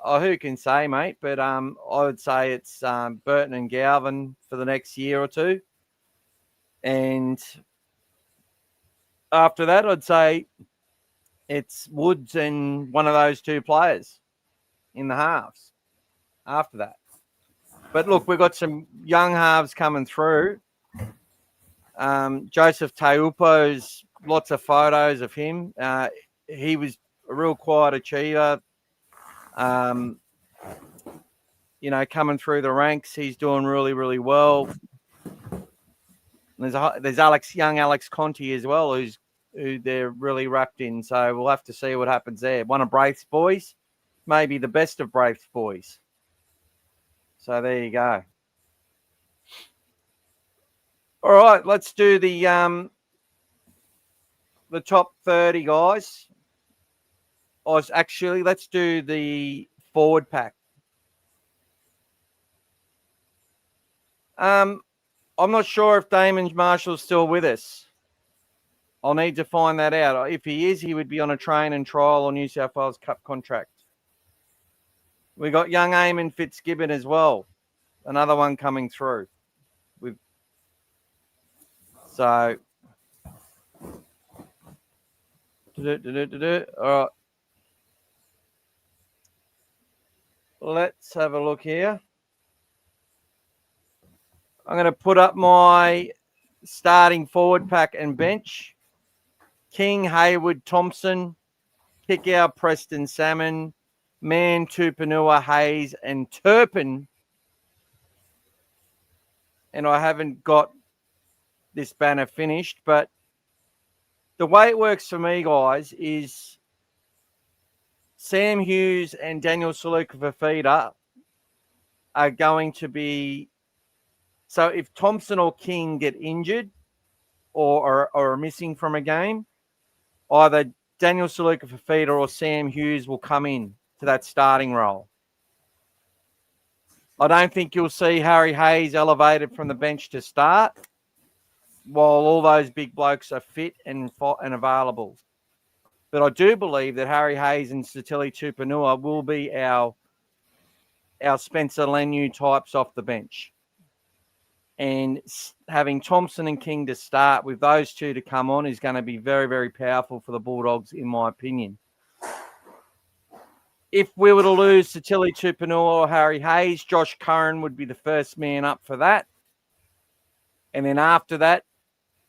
Speaker 1: Oh, who can say, mate? But I would say it's Burton and Galvin for the next year or two. And after that, I'd say it's Woods and one of those two players in the halves after that. But look, we've got some young halves coming through. Joseph Taupo's lots of photos of him. He was a real quiet achiever. Coming through the ranks, he's doing really, really well. There's young Alex Conti as well, who they're really wrapped in. So we'll have to see what happens there. One of Braith's boys, maybe the best of Braith's boys. So there you go. All right, let's do the top 30 guys. Let's do the forward pack. I'm not sure if Damon Marshall's still with us. I'll need to find that out. If he is, he would be on a train and trial or New South Wales Cup contract. We got young Eamon Fitzgibbon as well. Another one coming through. All right. Let's have a look here. I'm going to put up my starting forward pack and bench. King, Hayward, Thompson, Kickout, Preston, Salmon, Mann, Tupanua, Hayes, and Turpin. And I haven't got this banner finished, but the way it works for me, guys, is Sam Hughes and Daniel Saluka-Fafita are going to be... So if Thompson or King get injured or are missing from a game, either Daniel Saluka-Fafita or Sam Hughes will come in to that starting role. I don't think you'll see Harry Hayes elevated from the bench to start while all those big blokes are fit and available. But I do believe that Harry Hayes and Satili Tupanua will be our Spencer Leniu types off the bench. And having Thompson and King to start with those two to come on is going to be very, very powerful for the Bulldogs, in my opinion. If we were to lose Satili Tupanua or Harry Hayes, Josh Curran would be the first man up for that. And then after that,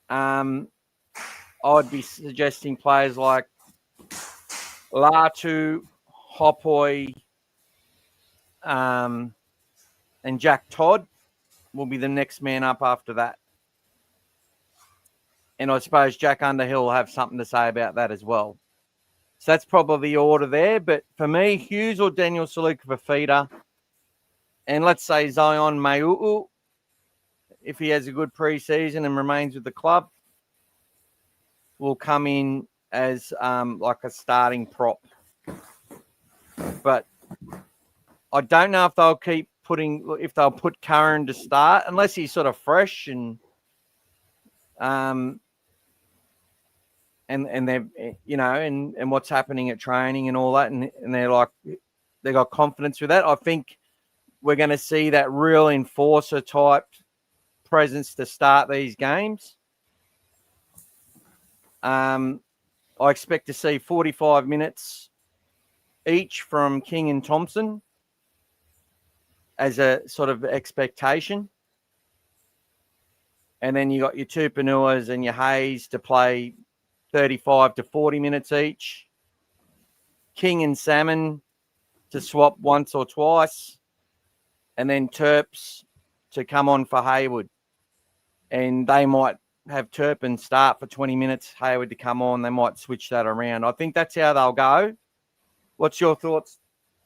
Speaker 1: I'd be suggesting players like Latu, Hopoi, and Jack Todd will be the next man up after that. And I suppose Jack Underhill will have something to say about that as well. So that's probably the order there. But for me, Hughes or Daniel Saluka-Fafita, and let's say Zion Mau'u, if he has a good preseason and remains with the club, will come in as like a starting prop. But I don't know if they'll they'll put Curran to start, unless he's sort of fresh and they're, and what's happening at training and all that, and they got confidence with that. I think we're going to see that real enforcer type presence to start these games. I expect to see 45 minutes each from King and Thompson as a sort of expectation. And then you got your Tupanuas and your Hayes to play 35 to 40 minutes each. King and Salmon to swap once or twice. And then Terps to come on for Hayward. And they might have Turpin start for 20 minutes, Hayward to come on. They might switch that around. I think that's how they'll go. What's your thoughts,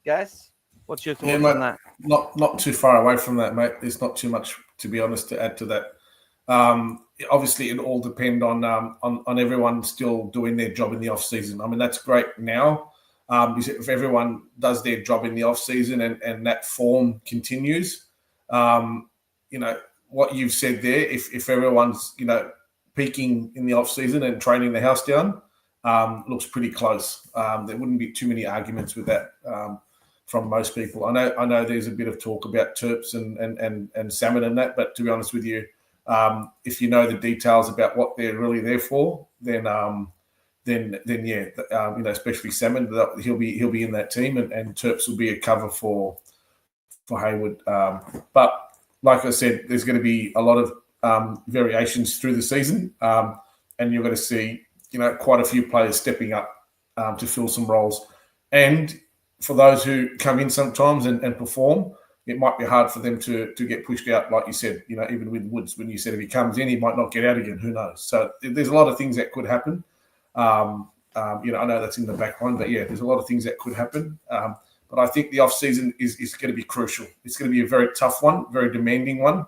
Speaker 1: Gas? What's your thoughts on that?
Speaker 2: Not too far away from that, mate. There's not too much, to be honest, to add to that. Obviously, it all depends on everyone still doing their job in the off season. I mean, that's great now. is if everyone does their job in the off season and that form continues, what you've said there, if everyone's, peaking in the off season and training the house down, looks pretty close. There wouldn't be too many arguments with that from most people. I know there's a bit of talk about Terps and Salmon and that, but to be honest with you, if you know the details about what they're really there for, then yeah, especially Salmon, he'll be in that team, and Terps will be a cover for Hayward. But like I said, there's going to be a lot of variations through the season, and you're going to see quite a few players stepping up to fill some roles. And for those who come in sometimes and perform, it might be hard for them to get pushed out, like you said, even with Woods, when you said if he comes in, he might not get out again. Who knows? So there's a lot of things that could happen. I know that's in the back line, but yeah, there's a lot of things that could happen. But I think the off season is going to be crucial. It's going to be a very tough one, very demanding one.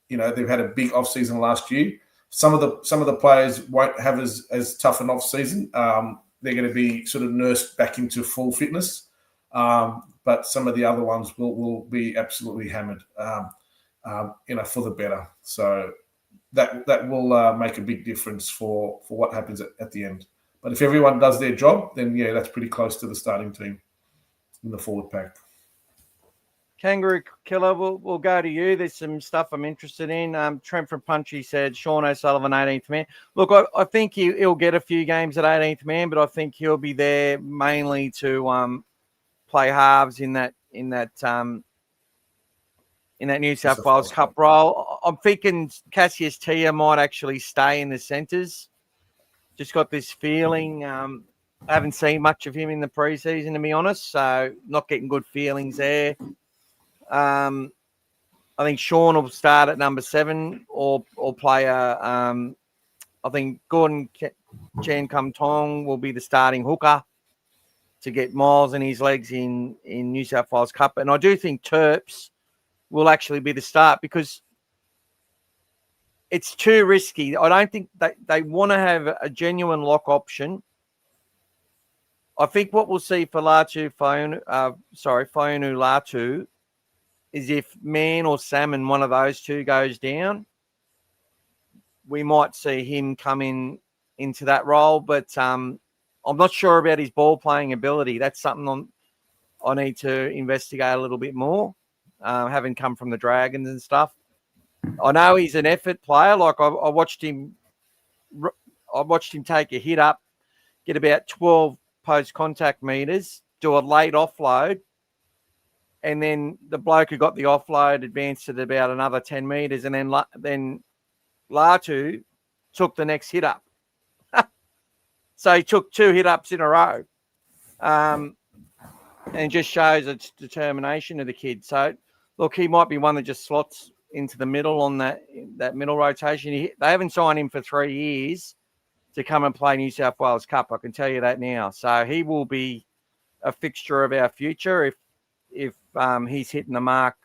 Speaker 2: They've had a big off season last year. Some of the players won't have as tough an off season. They're going to be sort of nursed back into full fitness. But some of the other ones will be absolutely hammered, for the better. So that will make a big difference for what happens at the end. But if everyone does their job, then yeah, that's pretty close to the starting team in the forward pack.
Speaker 1: Kangaroo Killer, we'll go to you. There's some stuff I'm interested in. Trent from Punchy said Sean O'Sullivan, 18th man. Look, I think he'll get a few games at 18th man, but I think he'll be there mainly to play halves in that New South Wales Cup role. I'm thinking Cassius Tia might actually stay in the centres. Just got this feeling. I haven't seen much of him in the preseason, to be honest, so not getting good feelings there. I think Sean will start at number 7 or play I think Gordon Chan Kum Tong will be the starting hooker to get miles in his legs in New South Wales Cup. And I do think Terps will actually be the start because it's too risky. I don't think they want to have a genuine lock option. I think what we'll see for Fainu Latu is if Man or Salmon, one of those two goes down, we might see him come into that role. But I'm not sure about his ball playing ability. That's something I need to investigate a little bit more, having come from the Dragons and stuff. I know he's an effort player. Like I watched him take a hit up, get about 12 post-contact meters, do a late offload, and then the bloke who got the offload advanced it about another 10 meters, and then Latu took the next hit up. So he took 2 hit ups in a row, and just shows its determination of the kid. So look, he might be one that just slots into the middle on that middle rotation. They haven't signed him for 3 years to come and play New South Wales Cup. I can tell you that now. So he will be a fixture of our future if he's hitting the mark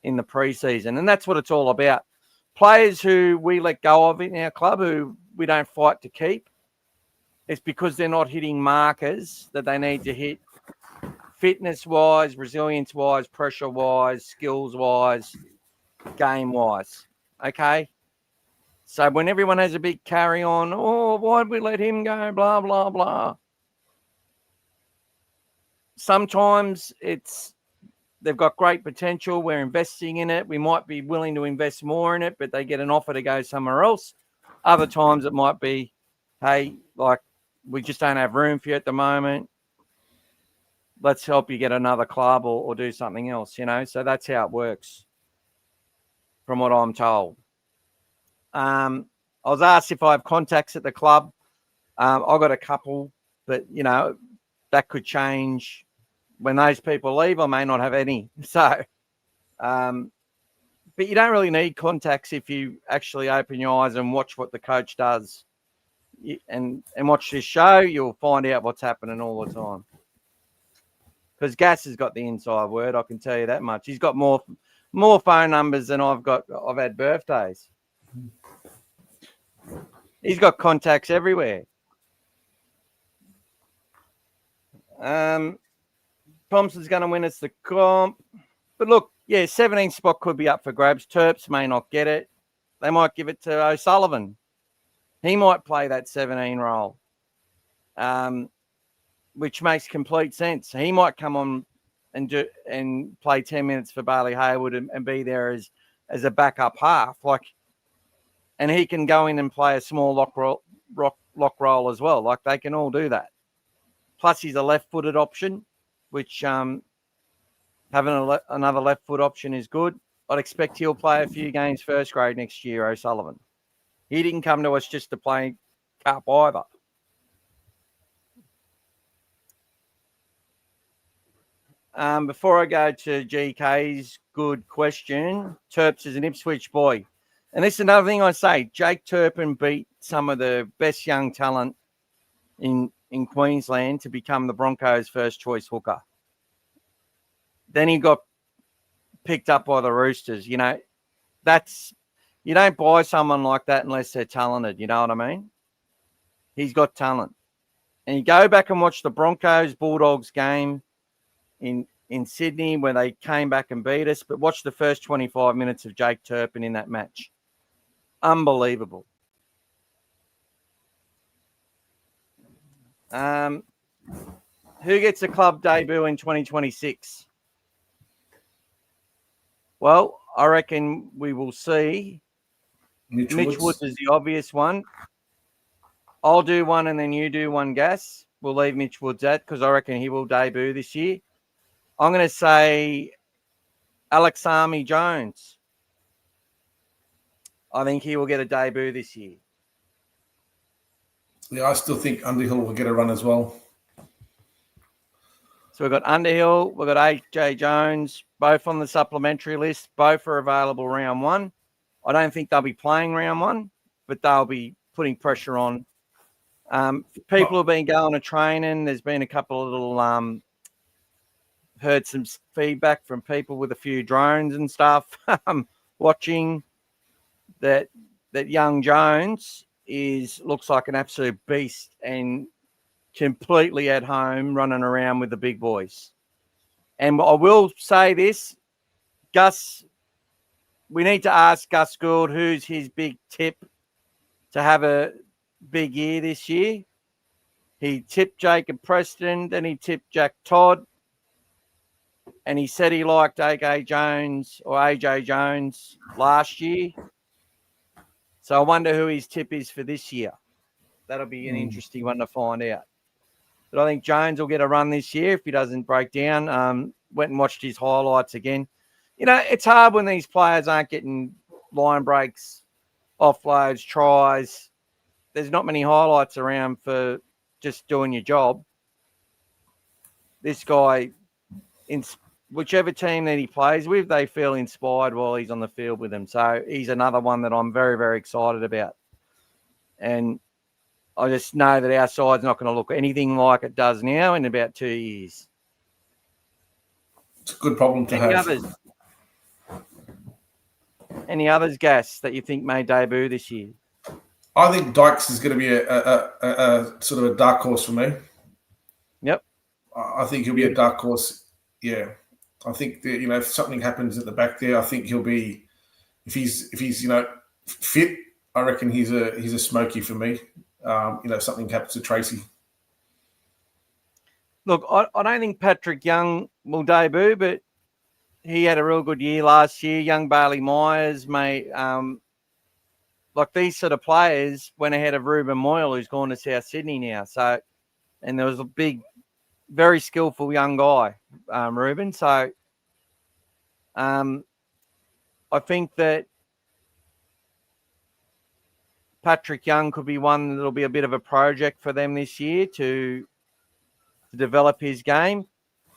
Speaker 1: in the preseason. And that's what it's all about. Players who we let go of in our club who we don't fight to keep, it's because they're not hitting markers that they need to hit fitness-wise, resilience-wise, pressure-wise, skills-wise, game-wise. Okay? So when everyone has a big carry on, why'd we let him go, blah, blah, blah. Sometimes they've got great potential. We're investing in it. We might be willing to invest more in it, but they get an offer to go somewhere else. Other times it might be, hey, like, we just don't have room for you at the moment. Let's help you get another club or do something else, So that's how it works, from what I'm told. I was asked if I have contacts at the club. I've got a couple, but, that could change. When those people leave, I may not have any. So, but you don't really need contacts if you actually open your eyes and watch what the coach does. And watch this show, you'll find out what's happening all the time. Because Gas has got the inside word, I can tell you that much. He's got more phone numbers than I've had birthdays. He's got contacts everywhere. Thompson's going to win us the comp. But look, 17 spot could be up for grabs. Terps may not get it. They might give it to O'Sullivan. He might play that 17 role, which makes complete sense. He might come on and play 10 minutes for Bailey Hayward and be there as a backup half. And he can go in and play a small lock role as well. They can all do that. Plus, he's a left-footed option, which having another left-foot option is good. I'd expect he'll play a few games first grade next year, O'Sullivan. He didn't come to us just to play cup either. Before I go to GK's good question, Terps is an Ipswich boy. And this is another thing I say. Jake Turpin beat some of the best young talent in Queensland to become the Broncos' first choice hooker. Then he got picked up by the Roosters. You don't buy someone like that unless they're talented. You know what I mean? He's got talent. And you go back and watch the Broncos Bulldogs game in Sydney where they came back and beat us, but watch the first 25 minutes of Jake Turpin in that match. Unbelievable. Who gets a club debut in 2026? Well, I reckon we will see Mitch Woods is the obvious one. I'll do one and then you do one, Gas. We'll leave Mitch Woods out because I reckon he will debut this year. I'm going to say Alex Army Jones. I think he will get a debut this year.
Speaker 2: Yeah, I still think Underhill will get a run as well.
Speaker 1: So we've got Underhill, we've got AJ Jones, both on the supplementary list. Both are available round one. I don't think they'll be playing round one, but they'll be putting pressure on. People have been going to training. There's been a couple of little heard some feedback from people with a few drones and stuff watching that young Jones looks like an absolute beast and completely at home running around with the big boys. And I will say this, Gus, we need to ask Gus Gould who's his big tip to have a big year this year. He tipped Jacob Preston, then he tipped Jack Todd, and he said he liked AJ Jones last year. So I wonder who his tip is for this year. That'll be an interesting one to find out. But I think Jones will get a run this year if he doesn't break down. Went and watched his highlights again. It's hard when these players aren't getting line breaks, offloads, tries. There's not many highlights around for just doing your job. This guy, in whichever team that he plays with, they feel inspired while he's on the field with them. So he's another one that I'm very, very excited about. And I just know that our side's not going to look anything like it does now in about 2 years.
Speaker 2: It's a good problem to have.
Speaker 1: Any others, Gas, that you think may debut this year?
Speaker 2: I think Dykes is going to be a sort of a dark horse for me.
Speaker 1: Yep.
Speaker 2: I think he'll be a dark horse. Yeah. I think that, if something happens at the back there, I think he'll be, if he's fit, I reckon he's a smoky for me. If something happens to Tracy.
Speaker 1: Look, I don't think Patrick Young will debut, but he had a real good year last year. Young Bailey Myers these sort of players went ahead of Ruben Moyle, who's gone to South Sydney now. So, and there was a big, very skillful young guy, Ruben. So, I think that Patrick Young could be one that'll be a bit of a project for them this year to develop his game.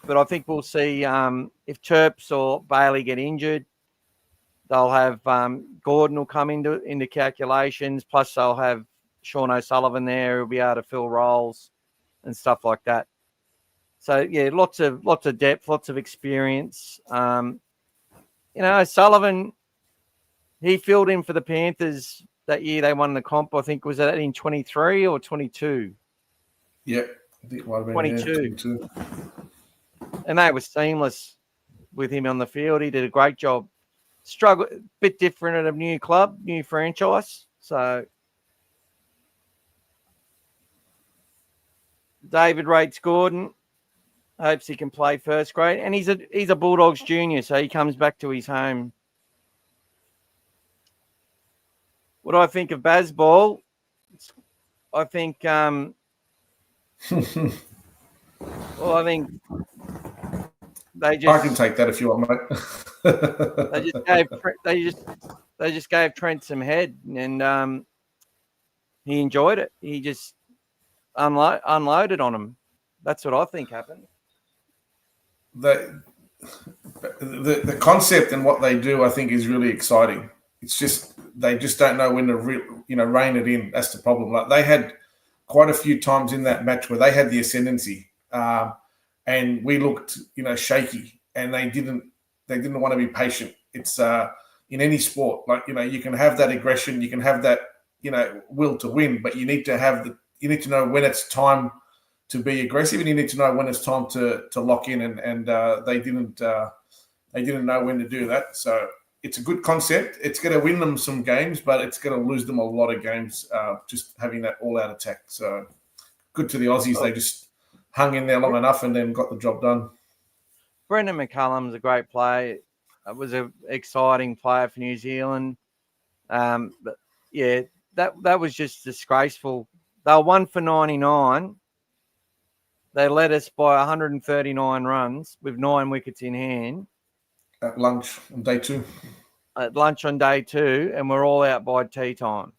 Speaker 1: But I think we'll see if Terps or Bailey get injured, they'll have Gordon will come into calculations. Plus, they'll have Sean O'Sullivan there who'll be able to fill roles and stuff like that. So yeah, lots of depth, lots of experience. O'Sullivan, he filled in for the Panthers that year. They won the comp. I think was that in 23 or 22.
Speaker 2: Yeah, I think it might have been
Speaker 1: 22.
Speaker 2: 22.
Speaker 1: And they were seamless with him on the field. He did a great job. Struggle, a bit different at a new club, new franchise. So David rates Gordon. Hopes he can play first grade. And he's a Bulldogs junior, so he comes back to his home. What do I think of Bazball? I think I think they just.
Speaker 2: I can take that if you want, mate.
Speaker 1: they just gave Trent some head, and he enjoyed it. He just unloaded on him. That's what I think happened.
Speaker 2: The concept and what they do, I think, is really exciting. It's just they just don't know when to rein it in. That's the problem. Like they had quite a few times in that match where they had the ascendancy, and we looked shaky, and they didn't want to be patient. It's in any sport, like you can have that aggression, you can have that will to win, but you need to know when it's time to be aggressive, and you need to know when it's time to lock in, and they didn't know when to do that. So it's a good concept. It's going to win them some games, but it's going to lose them a lot of games just having that all-out attack. So good to the Aussies. They just hung in there long enough and then got the job done.
Speaker 1: Brendan McCullum's a great player. It was an exciting player for New Zealand. But yeah, that was just disgraceful. They were 1 for 99. They led us by 139 runs with 9 wickets in hand.
Speaker 2: At lunch on day 2.
Speaker 1: At lunch on day 2, and we're all out by tea time.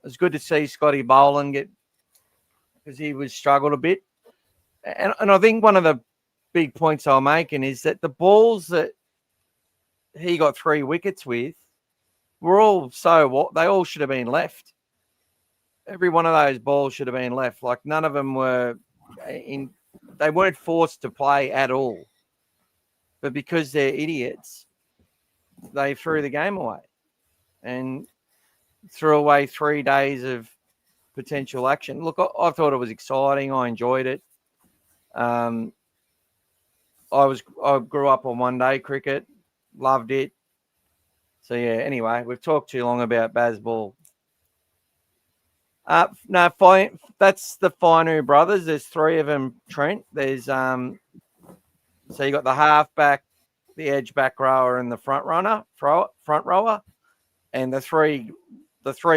Speaker 1: It's good to see Scotty Boland get, because he was struggled a bit. And I think one of the big points I'm making is that the balls that he got 3 wickets with were all they all should have been left. Every one of those balls should have been left. Like none of them were they weren't forced to play at all. But because they're idiots, they threw the game away and threw away 3 days of potential action. Look, I thought it was exciting. I enjoyed it. I grew up on one-day cricket, loved it. So yeah. Anyway, we've talked too long about Bazball. No, fine. That's the Finu brothers. There's 3 of them. Trent. There's so you got the halfback, the edge back rower, and the front rower, and the three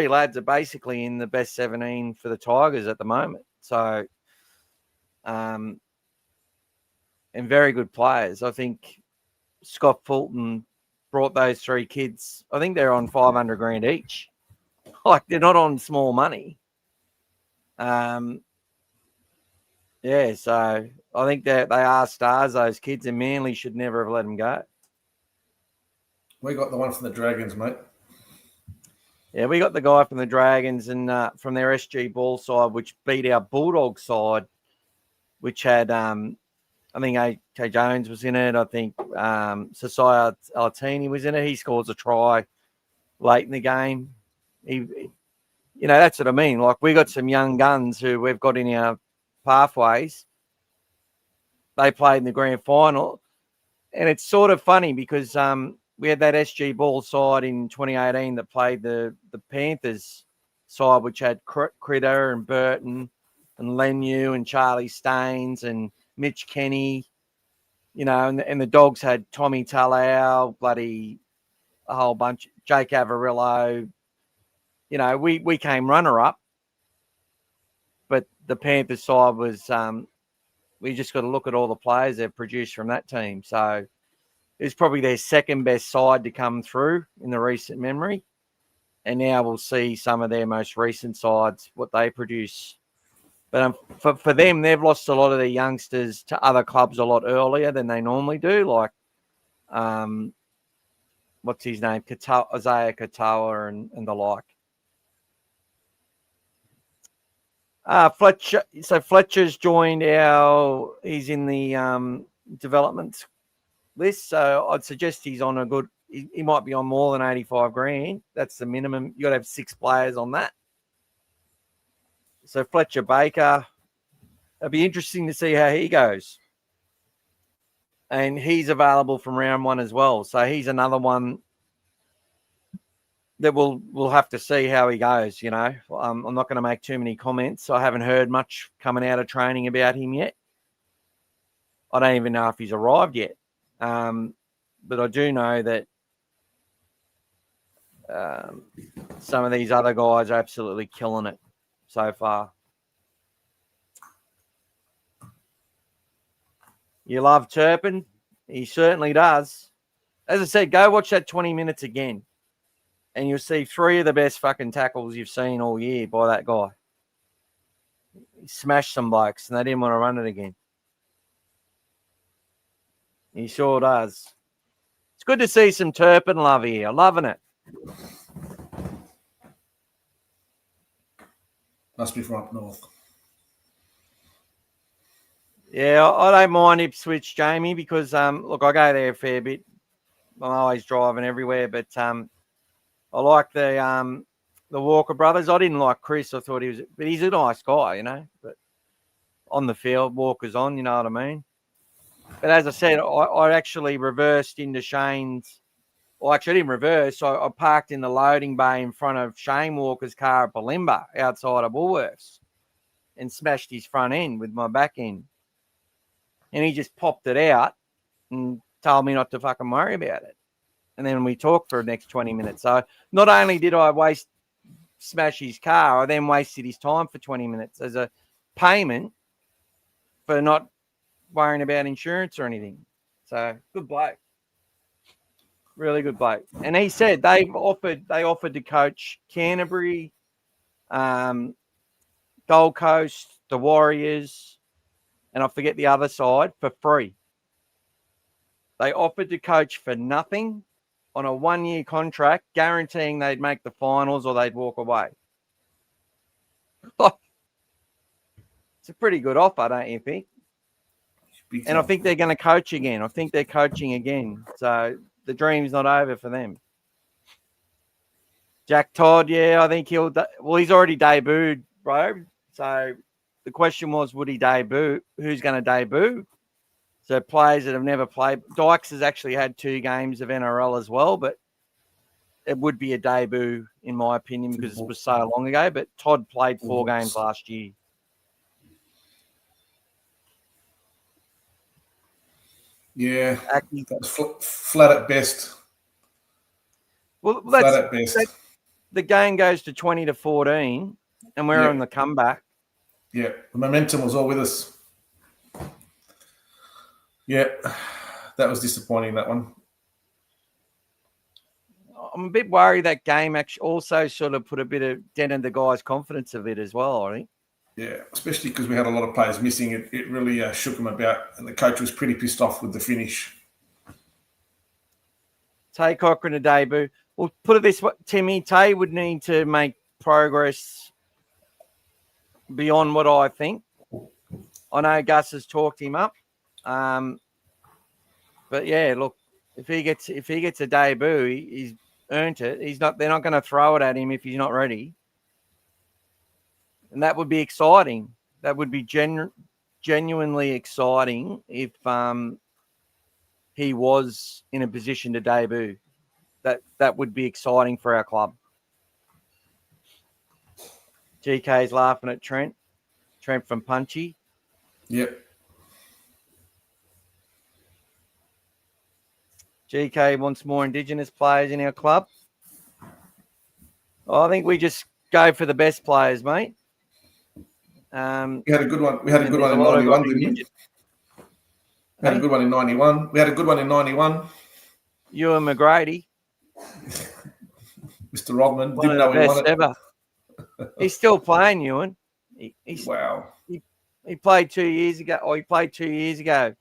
Speaker 1: lads are basically in the best 17 for the Tigers at the moment. So, and very good players. I think Scott Fulton brought those 3 kids. I think they're on 500 grand each. Like they're not on small money. Yeah, so I think that they are stars, those kids, and Manly should never have let them go.
Speaker 2: We got the one from the Dragons, mate.
Speaker 1: Yeah, we got the guy from the Dragons and from their SG Ball side, which beat our Bulldog side, which had, I think A.K. Jones was in it. I think Sasai Alatini was in it. He scores a try late in the game. That's what I mean. Like, we got some young guns who we've got in our pathways. They played in the grand final, and it's sort of funny because we had that SG Ball side in 2018 that played the Panthers side, which had Critter and Burton and Lenu and Charlie Staines and Mitch Kenny, and the Dogs had Tommy Talau, bloody a whole bunch, Jake Avarillo. We came runner-up, but the Panthers side was we just got to look at all the players they've produced from that team. So it's probably their second best side to come through in the recent memory. And now we'll see some of their most recent sides, what they produce. But for them, they've lost a lot of their youngsters to other clubs a lot earlier than they normally do. Like, what's his name? Isaiah Katoa and the like. Fletcher. So Fletcher's joined he's in the development list. So I'd suggest he's on he might be on more than 85 grand. That's the minimum. You got to have 6 players on that. So Fletcher Baker, it'll be interesting to see how he goes. And he's available from round 1 as well. So he's another one that we'll have to see how he goes, you know. I'm not going to make too many comments. I haven't heard much coming out of training about him yet. I don't even know if he's arrived yet. But I do know that some of these other guys are absolutely killing it so far. You love Turpin? He certainly does. As I said, go watch that 20 minutes again, and you'll see 3 of the best fucking tackles you've seen all year by that guy. He smashed some blokes, and they didn't want to run it again. He sure does. It's good to see some Turpin love here. I'm loving it.
Speaker 2: Must be from up north.
Speaker 1: Yeah, I don't mind Ipswich, Jamie, because look, I go there a fair bit. I'm always driving everywhere, but I like the Walker brothers. I didn't like Chris. I thought but he's a nice guy, you know. But on the field, Walker's on, you know what I mean. But as I said, I actually reversed into Shane's. Well, actually, I didn't reverse. I parked in the loading bay in front of Shane Walker's car at Balimba outside of Woolworths and smashed his front end with my back end. And he just popped it out and told me not to fucking worry about it. And then we talked for the next 20 minutes. So not only did I smash his car, I then wasted his time for 20 minutes as a payment for not worrying about insurance or anything. So good bloke. Really good bloke. And he said they offered to coach Canterbury, Gold Coast, the Warriors, and I forget the other side, for free. They offered to coach for nothing on a 1-year contract, guaranteeing they'd make the finals or they'd walk away. It's a pretty good offer, don't you think? And I think they're going to coach again. I think they're coaching again. So the dream's not over for them. Jack Todd, yeah, I think he's already debuted, bro. So the question was, would he debut? Who's going to debut? So players that have never played. Dykes has actually had 2 games of NRL as well, but it would be a debut, in my opinion, because it was so long ago. But Todd played 4 games last year.
Speaker 2: Yeah, that's flat at best.
Speaker 1: Well,
Speaker 2: flat at best.
Speaker 1: The game goes to 20-14, and we're on the comeback.
Speaker 2: Yeah, the momentum was all with us. Yeah, that was disappointing, that one.
Speaker 1: I'm a bit worried that game actually also sort of put a bit of dent in the guys' confidence of it as well, I think.
Speaker 2: Yeah, especially because we had a lot of players missing. It really shook them about, and the coach was pretty pissed off with the finish.
Speaker 1: Tay Cochrane a debut. Well, put it this way, Timmy, Tay would need to make progress beyond what I think. I know Gus has talked him up. But yeah, look, if he gets a debut, he's earned it. They're not going to throw it at him if he's not ready. And that would be exciting. That would be genuinely exciting if he was in a position to debut. That would be exciting for our club. GK's laughing at Trent from Punchy.
Speaker 2: Yep.
Speaker 1: GK wants more Indigenous players in our club. I think we just go for the best players, mate.
Speaker 2: We had a good one. We had a good one in 91, didn't we? We had a good one in 91. We had a good one in 91.
Speaker 1: Ewan McGrady.
Speaker 2: Mr. Rodman.
Speaker 1: One of the best ever. He's still playing, Ewan.
Speaker 2: Wow.
Speaker 1: He played 2 years ago. He played 2 years ago.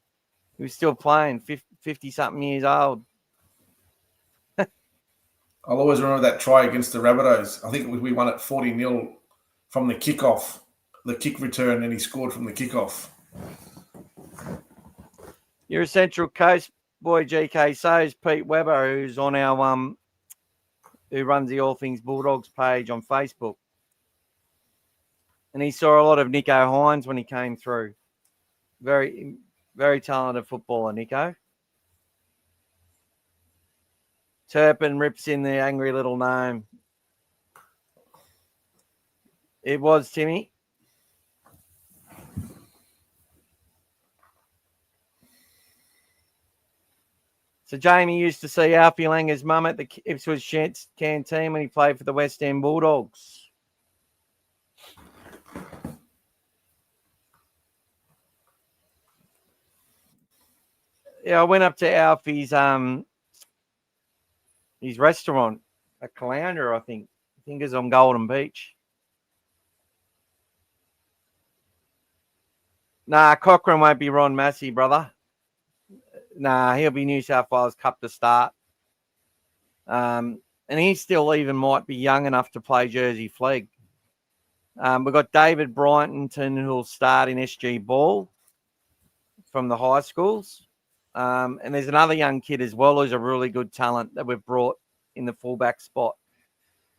Speaker 1: He was still playing, 50-something years old.
Speaker 2: I'll always remember that try against the Rabbitohs. I think we won it 40-0 from the kickoff, the kick return, and he scored from the kickoff.
Speaker 1: You're a Central Coast boy, GK. So is Pete Webber, who's on our who runs the All Things Bulldogs page on Facebook. And he saw a lot of Nico Hines when he came through. Very, very talented footballer, Nico. Turpin rips in the angry little gnome. It was Timmy. So Jamie used to see Alfie Langer's mum at the Ipswich canteen when he played for the West End Bulldogs. Yeah, I went up to Alfie's his restaurant at Caloundra, I think. I think it's on Golden Beach. Nah, Cochrane won't be Ron Massey, brother. Nah, he'll be New South Wales Cup to start. And he still even might be young enough to play Jersey flag. We've got David Brytonton who'll start in SG Ball from the high schools. And there's another young kid as well who's a really good talent that we've brought in the fullback spot.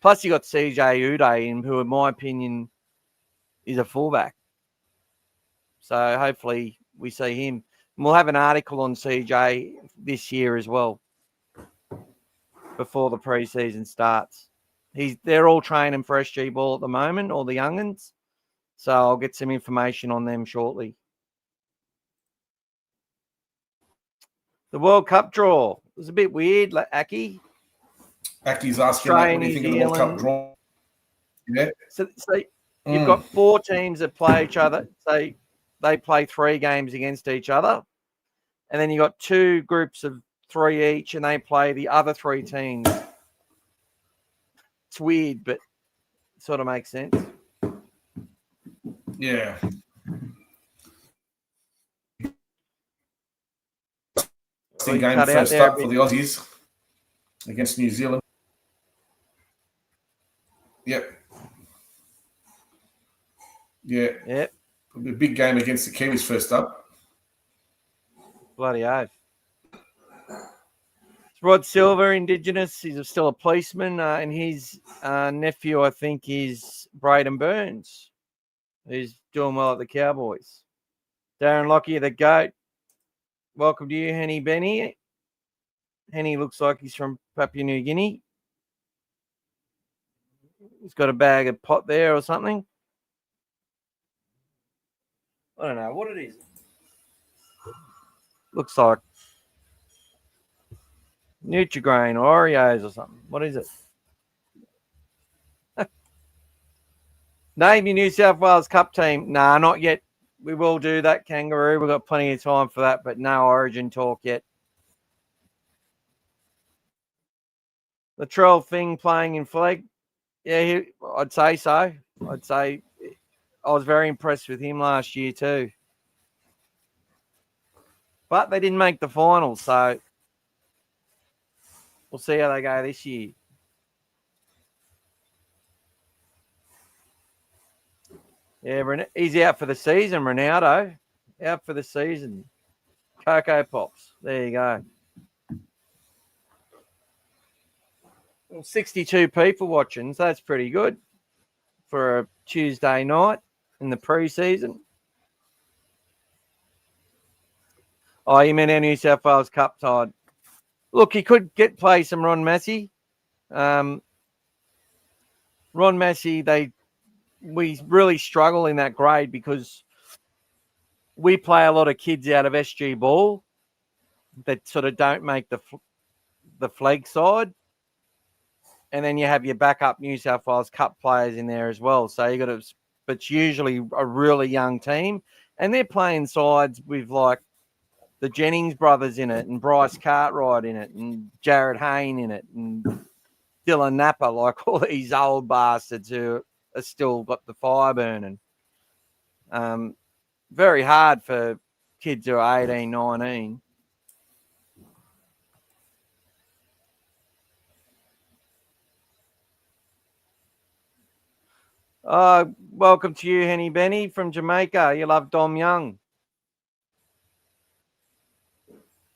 Speaker 1: Plus you got CJ Uday, who in my opinion is a fullback. So hopefully we see him. And we'll have an article on CJ this year as well before the preseason starts. They're all training for SG Ball at the moment, all the young'uns. So I'll get some information on them shortly. The World Cup draw was a bit weird, like Aki.
Speaker 2: Aki's asking,
Speaker 1: Australia,
Speaker 2: what do you think of the World Cup draw? Yeah.
Speaker 1: So you've got 4 teams that play each other. So they play 3 games against each other. And then you got 2 groups of 3 each, and they play the other 3 teams. It's weird, but it sort of makes sense.
Speaker 2: Yeah. Game first up for the Aussies against New Zealand. Yep. Yeah.
Speaker 1: Yep.
Speaker 2: It'll be a big game against the Kiwis first up.
Speaker 1: Bloody oath. It's Rod Silver, Indigenous. He's still a policeman. And his nephew, I think, is Braden Burns, who's doing well at the Cowboys. Darren Lockyer, the GOAT. Welcome to you, Henny Benny. Henny looks like he's from Papua New Guinea. He's got a bag of pot there or something. I don't know what it is. Looks like Nutri-Grain or Oreos or something. What is it? Name your New South Wales Cup team. Nah, not yet. We will do that, Kangaroo. We've got plenty of time for that, but no Origin talk yet. Latrell Fing playing in flag. Yeah, I'd say so. I'd say I was very impressed with him last year too. But they didn't make the finals, so we'll see how they go this year. Yeah, he's out for the season, Ronaldo. Out for the season. Cocoa Pops. There you go. Well, 62 people watching, so that's pretty good for a Tuesday night in the preseason. Oh, you meant our New South Wales Cup, Todd. Look, he could play some Ron Massey. Ron Massey, we really struggle in that grade because we play a lot of kids out of SG Ball that sort of don't make the flag side. And then you have your backup New South Wales Cup players in there as well. So you got to, but it's usually a really young team. And they're playing sides with like the Jennings brothers in it and Bryce Cartwright in it and Jared Hayne in it and Dylan Napa, like all these old bastards who are still got the fire burning. Very hard for kids who are 18, 19. Welcome to you, Henny Benny from Jamaica. You love Dom Young.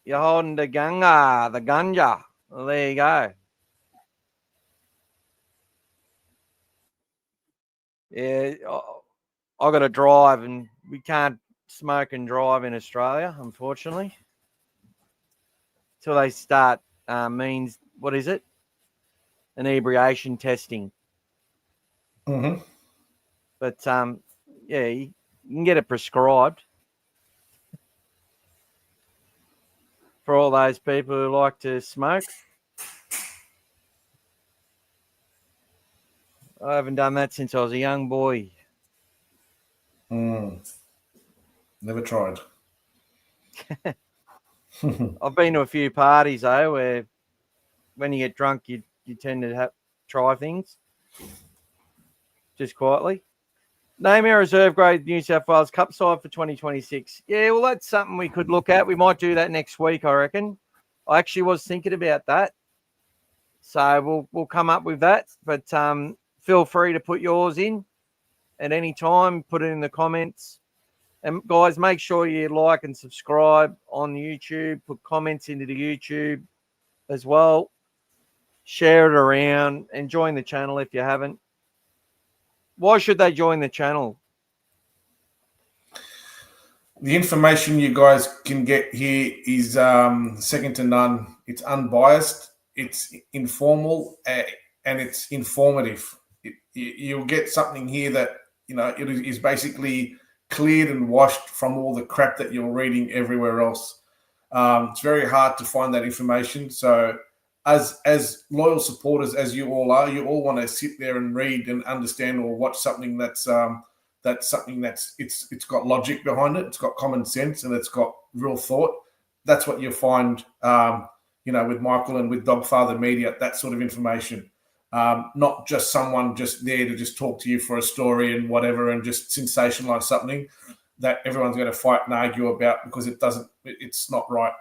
Speaker 1: You're holding the ganja. Well, there you go. Yeah, I got to drive, and we can't smoke and drive in Australia, unfortunately, till they start what is it? Inebriation testing.
Speaker 2: Mm-hmm.
Speaker 1: But yeah, you can get it prescribed for all those people who like to smoke. I haven't done that since I was a young boy.
Speaker 2: Never tried.
Speaker 1: I've been to a few parties though, where when you get drunk, you tend to try things just quietly. Name our reserve grade New South Wales Cup side for 2026. Yeah, well, that's something we could look at. We might do that next week, I reckon. I actually was thinking about that, so we'll come up with that. But feel free to put yours in at any time. Put it in the comments. And guys, make sure you like and subscribe on YouTube. Put comments into the YouTube as well. Share it around and join the channel if you haven't. Why should they join the channel?
Speaker 2: The information you guys can get here is second to none. It's unbiased, it's informal, and it's informative. You'll get something here that, you know, it is basically cleared and washed from all the crap that you're reading everywhere else. It's very hard to find that information. So as loyal supporters as you all are, you all want to sit there and read and understand or watch something that's it's got logic behind it, it's got common sense, and it's got real thought. That's what you'll find, with Michael and with Dogfather Media, that sort of information. Not just someone just there to just talk to you for a story and whatever and just sensationalize something that everyone's going to fight and argue about because it's not right.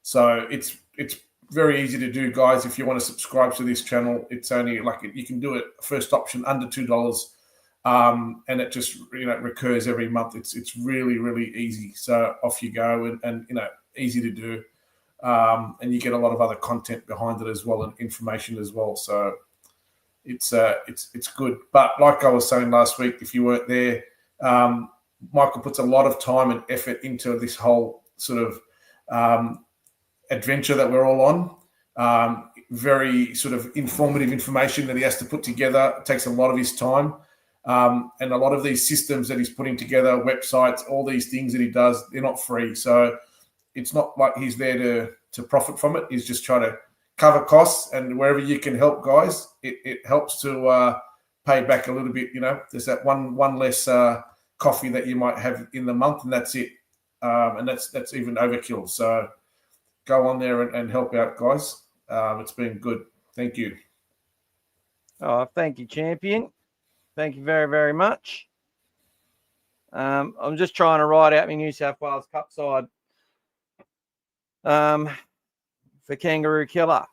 Speaker 2: So it's very easy to do, guys. If you want to subscribe to this channel, it's only you can do it first option under $2. And it just recurs every month. It's really, really easy. So off you go and easy to do. And you get a lot of other content behind it as well and information as well. So it's good. But like I was saying last week, if you weren't there, Michael puts a lot of time and effort into this whole sort of adventure that we're all on. Very sort of informative information that he has to put together. It takes a lot of his time. And a lot of these systems that he's putting together, websites, all these things that he does, they're not free. So it's not like he's there to profit from it. He's just trying to cover costs, and wherever you can help, guys, it helps to pay back a little bit. There's that one less coffee that you might have in the month, and that's it. And that's even overkill. So go on there and help out, guys. It's been good. Thank you.
Speaker 1: Oh, thank you, champion. Thank you very, very much. I'm just trying to write out my New South Wales Cup side for Kangaroo Killer.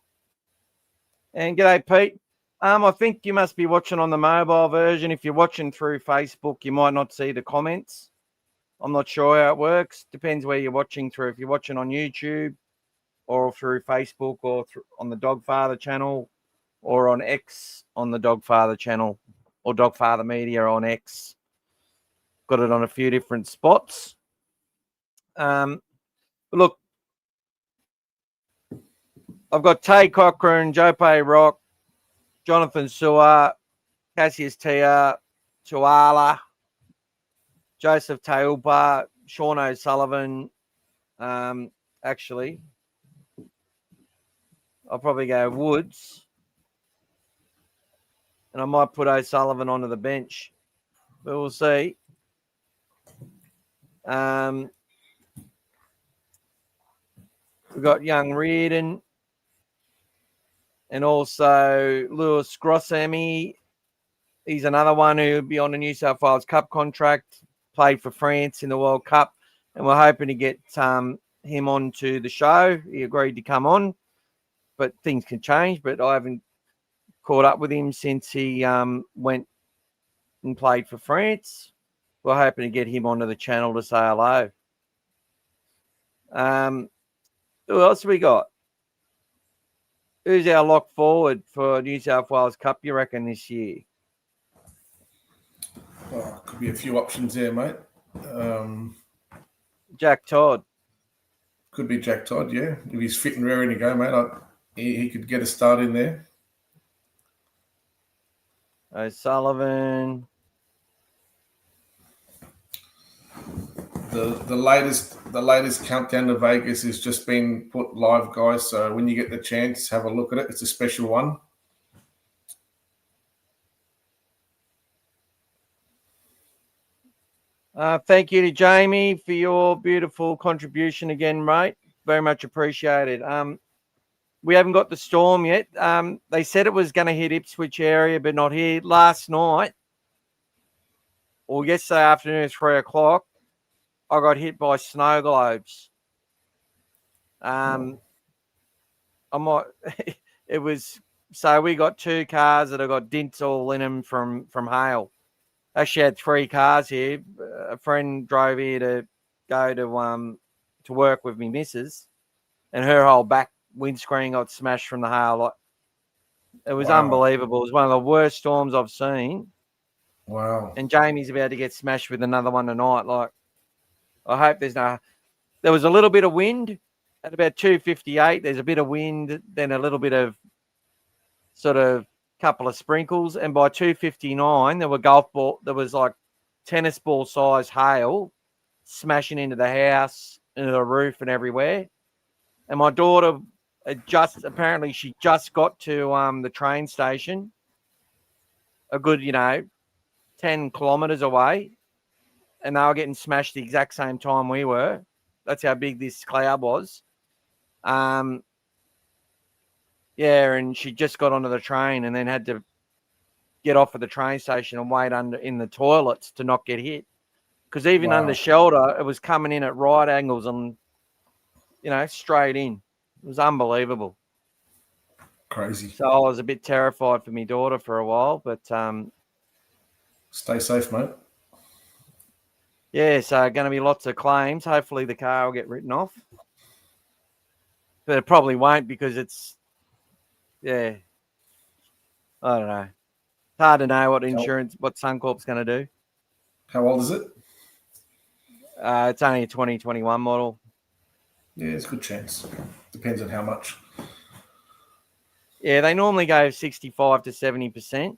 Speaker 1: And g'day, Pete. I think you must be watching on the mobile version. If you're watching through Facebook, you might not see the comments. I'm not sure how it works. Depends where you're watching through. If you're watching on YouTube or through Facebook or on the Dogfather channel or on X on the Dogfather channel. Or Dogfather Media on X. Got it on a few different spots. Look, I've got Tay Cochrane, Joe Pay Rock, Jonathan Sewer, Cassius Tia, Tuala, Joseph Taupa, Sean O'Sullivan. Actually, I'll probably go Woods. And I might put O'Sullivan onto the bench. But we'll see. We've got young Reardon. And also Lewis Grossamy. He's another one who'll be on the New South Wales Cup contract. Played for France in the World Cup. And we're hoping to get him onto the show. He agreed to come on. But things can change. But I haven't caught up with him since he went and played for France. We're hoping to get him onto the channel to say hello. Who else have we got? Who's our lock forward for New South Wales Cup, you reckon, this year?
Speaker 2: Oh, could be a few options there, mate.
Speaker 1: Jack Todd.
Speaker 2: Could be Jack Todd, yeah. If he's fit and raring to go, mate, he could get a start in there.
Speaker 1: O'Sullivan.
Speaker 2: The latest countdown to Vegas has just been put live, guys. So when you get the chance, have a look at it. It's a special one.
Speaker 1: Thank you to Jamie for your beautiful contribution again, mate. Very much appreciated. We haven't got the storm yet. They said it was going to hit Ipswich area, but not here. Last night, or yesterday afternoon at 3 o'clock, I got hit by snow globes. I might. It was so we got 2 cars that have got dints all in them from hail. Actually, had 3 cars here. A friend drove here to go to work with me, missus, and her whole back windscreen got smashed from the hail. It was unbelievable. It was one of the worst storms I've seen.
Speaker 2: Wow.
Speaker 1: And Jamie's about to get smashed with another one tonight. Like, I hope there's no. There was a little bit of wind at about 2:58. There's a bit of wind, then a little bit of sort of couple of sprinkles, and by 2:59 there was like tennis ball size hail smashing into the house, into the roof and everywhere. And my daughter apparently she just got to the train station a good 10 kilometers away, and they were getting smashed the exact same time we were. That's how big this cloud was. Yeah, and she just got onto the train and then had to get off at the train station and wait in the toilets to not get hit. Because even under shelter, it was coming in at right angles and, straight in. It was unbelievable.
Speaker 2: Crazy.
Speaker 1: So I was a bit terrified for my daughter for a while, but
Speaker 2: stay safe, mate.
Speaker 1: Yeah, so going to be lots of claims. Hopefully the car will get written off. But it probably won't because it's, I don't know. It's hard to know what Suncorp's going to do.
Speaker 2: How old is it?
Speaker 1: It's only a 2021 model.
Speaker 2: Yeah, it's a good chance. Depends on how much.
Speaker 1: Yeah, they normally go 65 to 70%.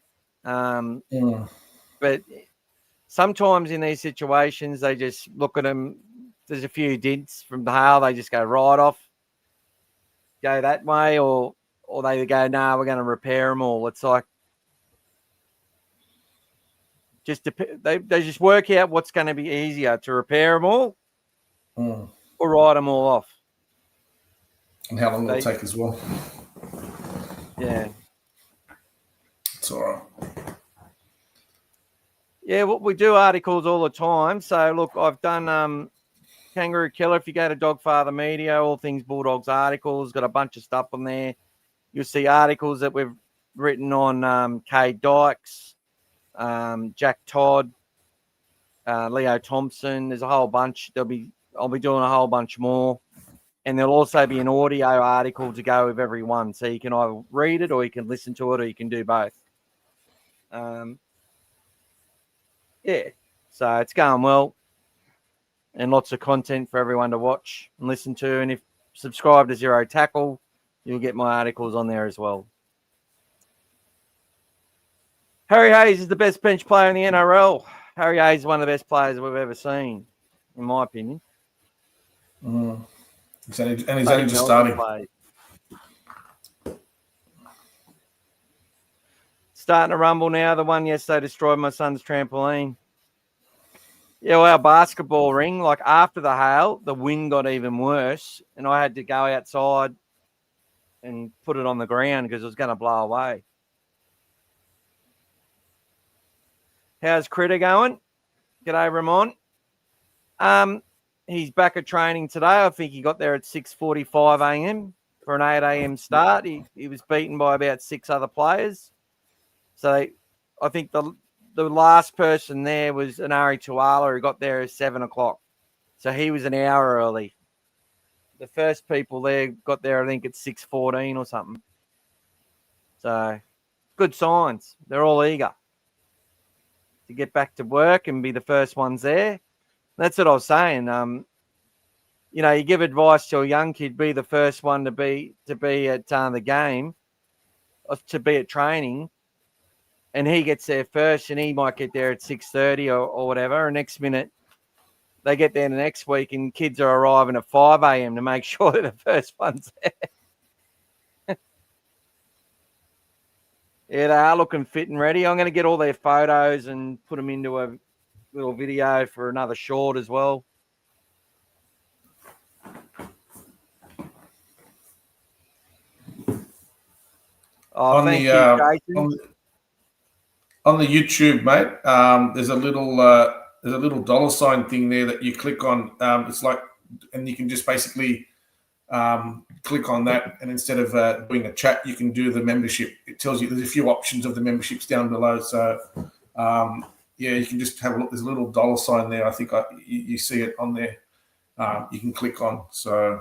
Speaker 1: But sometimes in these situations, they just look at them. There's a few dints from the hail. They just go right off, go that way, or they go, no, we're going to repair them all. It's like, they just work out what's going to be easier, to repair them all or write them all off.
Speaker 2: And how long it'll take as well.
Speaker 1: Yeah.
Speaker 2: It's all right.
Speaker 1: Yeah, we do articles all the time. So, look, I've done Kangaroo Killer. If you go to Dogfather Media, All Things Bulldogs articles, got a bunch of stuff on there. You'll see articles that we've written on Kay Dykes, Jack Todd, Leo Thompson. There's a whole bunch. I'll be doing a whole bunch more. And there'll also be an audio article to go with every one. So you can either read it or you can listen to it or you can do both. Yeah, so it's going well. And lots of content for everyone to watch and listen to. And if subscribe to Zero Tackle, you'll get my articles on there as well. Harry Hayes is the best bench player in the NRL. Harry Hayes is one of the best players we've ever seen, in my opinion.
Speaker 2: He's only just starting.
Speaker 1: Starting to rumble now. The one yesterday destroyed my son's trampoline. Yeah, well, our basketball ring, like after the hail, the wind got even worse, and I had to go outside and put it on the ground because it was going to blow away. How's Critter going? G'day, Ramon. He's back at training today. I think he got there at 6:45 a.m. for an 8 a.m. start. He was beaten by about 6 other players. So I think the last person there was an Ari Tuala who got there at 7 o'clock. So he was an hour early. The first people there got there, I think, at 6:14 or something. So good signs. They're all eager. to get back to work and be the first ones there. That's what I was saying. You give advice to a young kid, be the first one to be at the game, to be at training, and he gets there first, and he might get there at 6:30 or whatever. And next minute, they get there the next week, and kids are arriving at 5 a.m. to make sure they're the first ones there. Yeah, they are looking fit and ready. I'm going to get all their photos and put them into a little video for another short as well. Oh,
Speaker 2: on
Speaker 1: thank
Speaker 2: the
Speaker 1: you, Jason.
Speaker 2: on the YouTube, mate, there's a little dollar sign thing there that you click on. It's like, and you can just basically click on that, and instead of doing a chat, you can do the membership. It tells you there's a few options of the memberships down below. So you can just have a look. There's a little dollar sign there. I think you see it on there. You can click on. So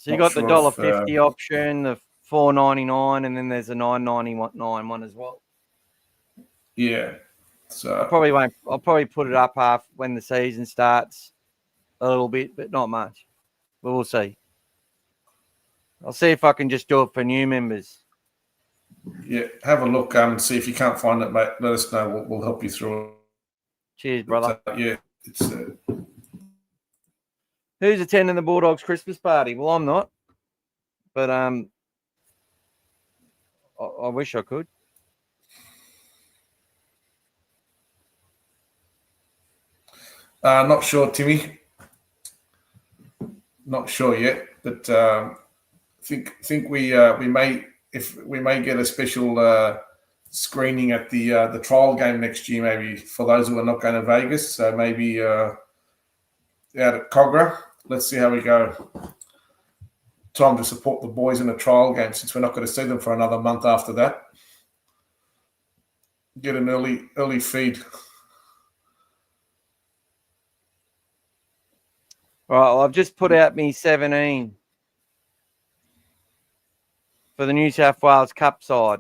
Speaker 1: you got the $1.50 option, the $4.99, and then there's a $9.99 one as well.
Speaker 2: Yeah. So
Speaker 1: I'll probably put it up half when the season starts, a little bit, but not much. But we'll see. I'll see if I can just do it for new members.
Speaker 2: Yeah, have a look and see if you can't find it, mate. Let us know. We'll help you through it.
Speaker 1: Cheers, brother.
Speaker 2: It's.
Speaker 1: Who's attending the Bulldogs Christmas party? Well, I'm not, but I wish I could.
Speaker 2: Not sure, Timmy. Not sure yet, but think we may get a special screening at the trial game next year, maybe for those who are not going to Vegas. So maybe out at Cogra. Let's see how we go. Time to support the boys in a trial game, since we're not going to see them for another month after that. Get an early feed.
Speaker 1: All right, well, I've just put out me 17 for the New South Wales Cup side.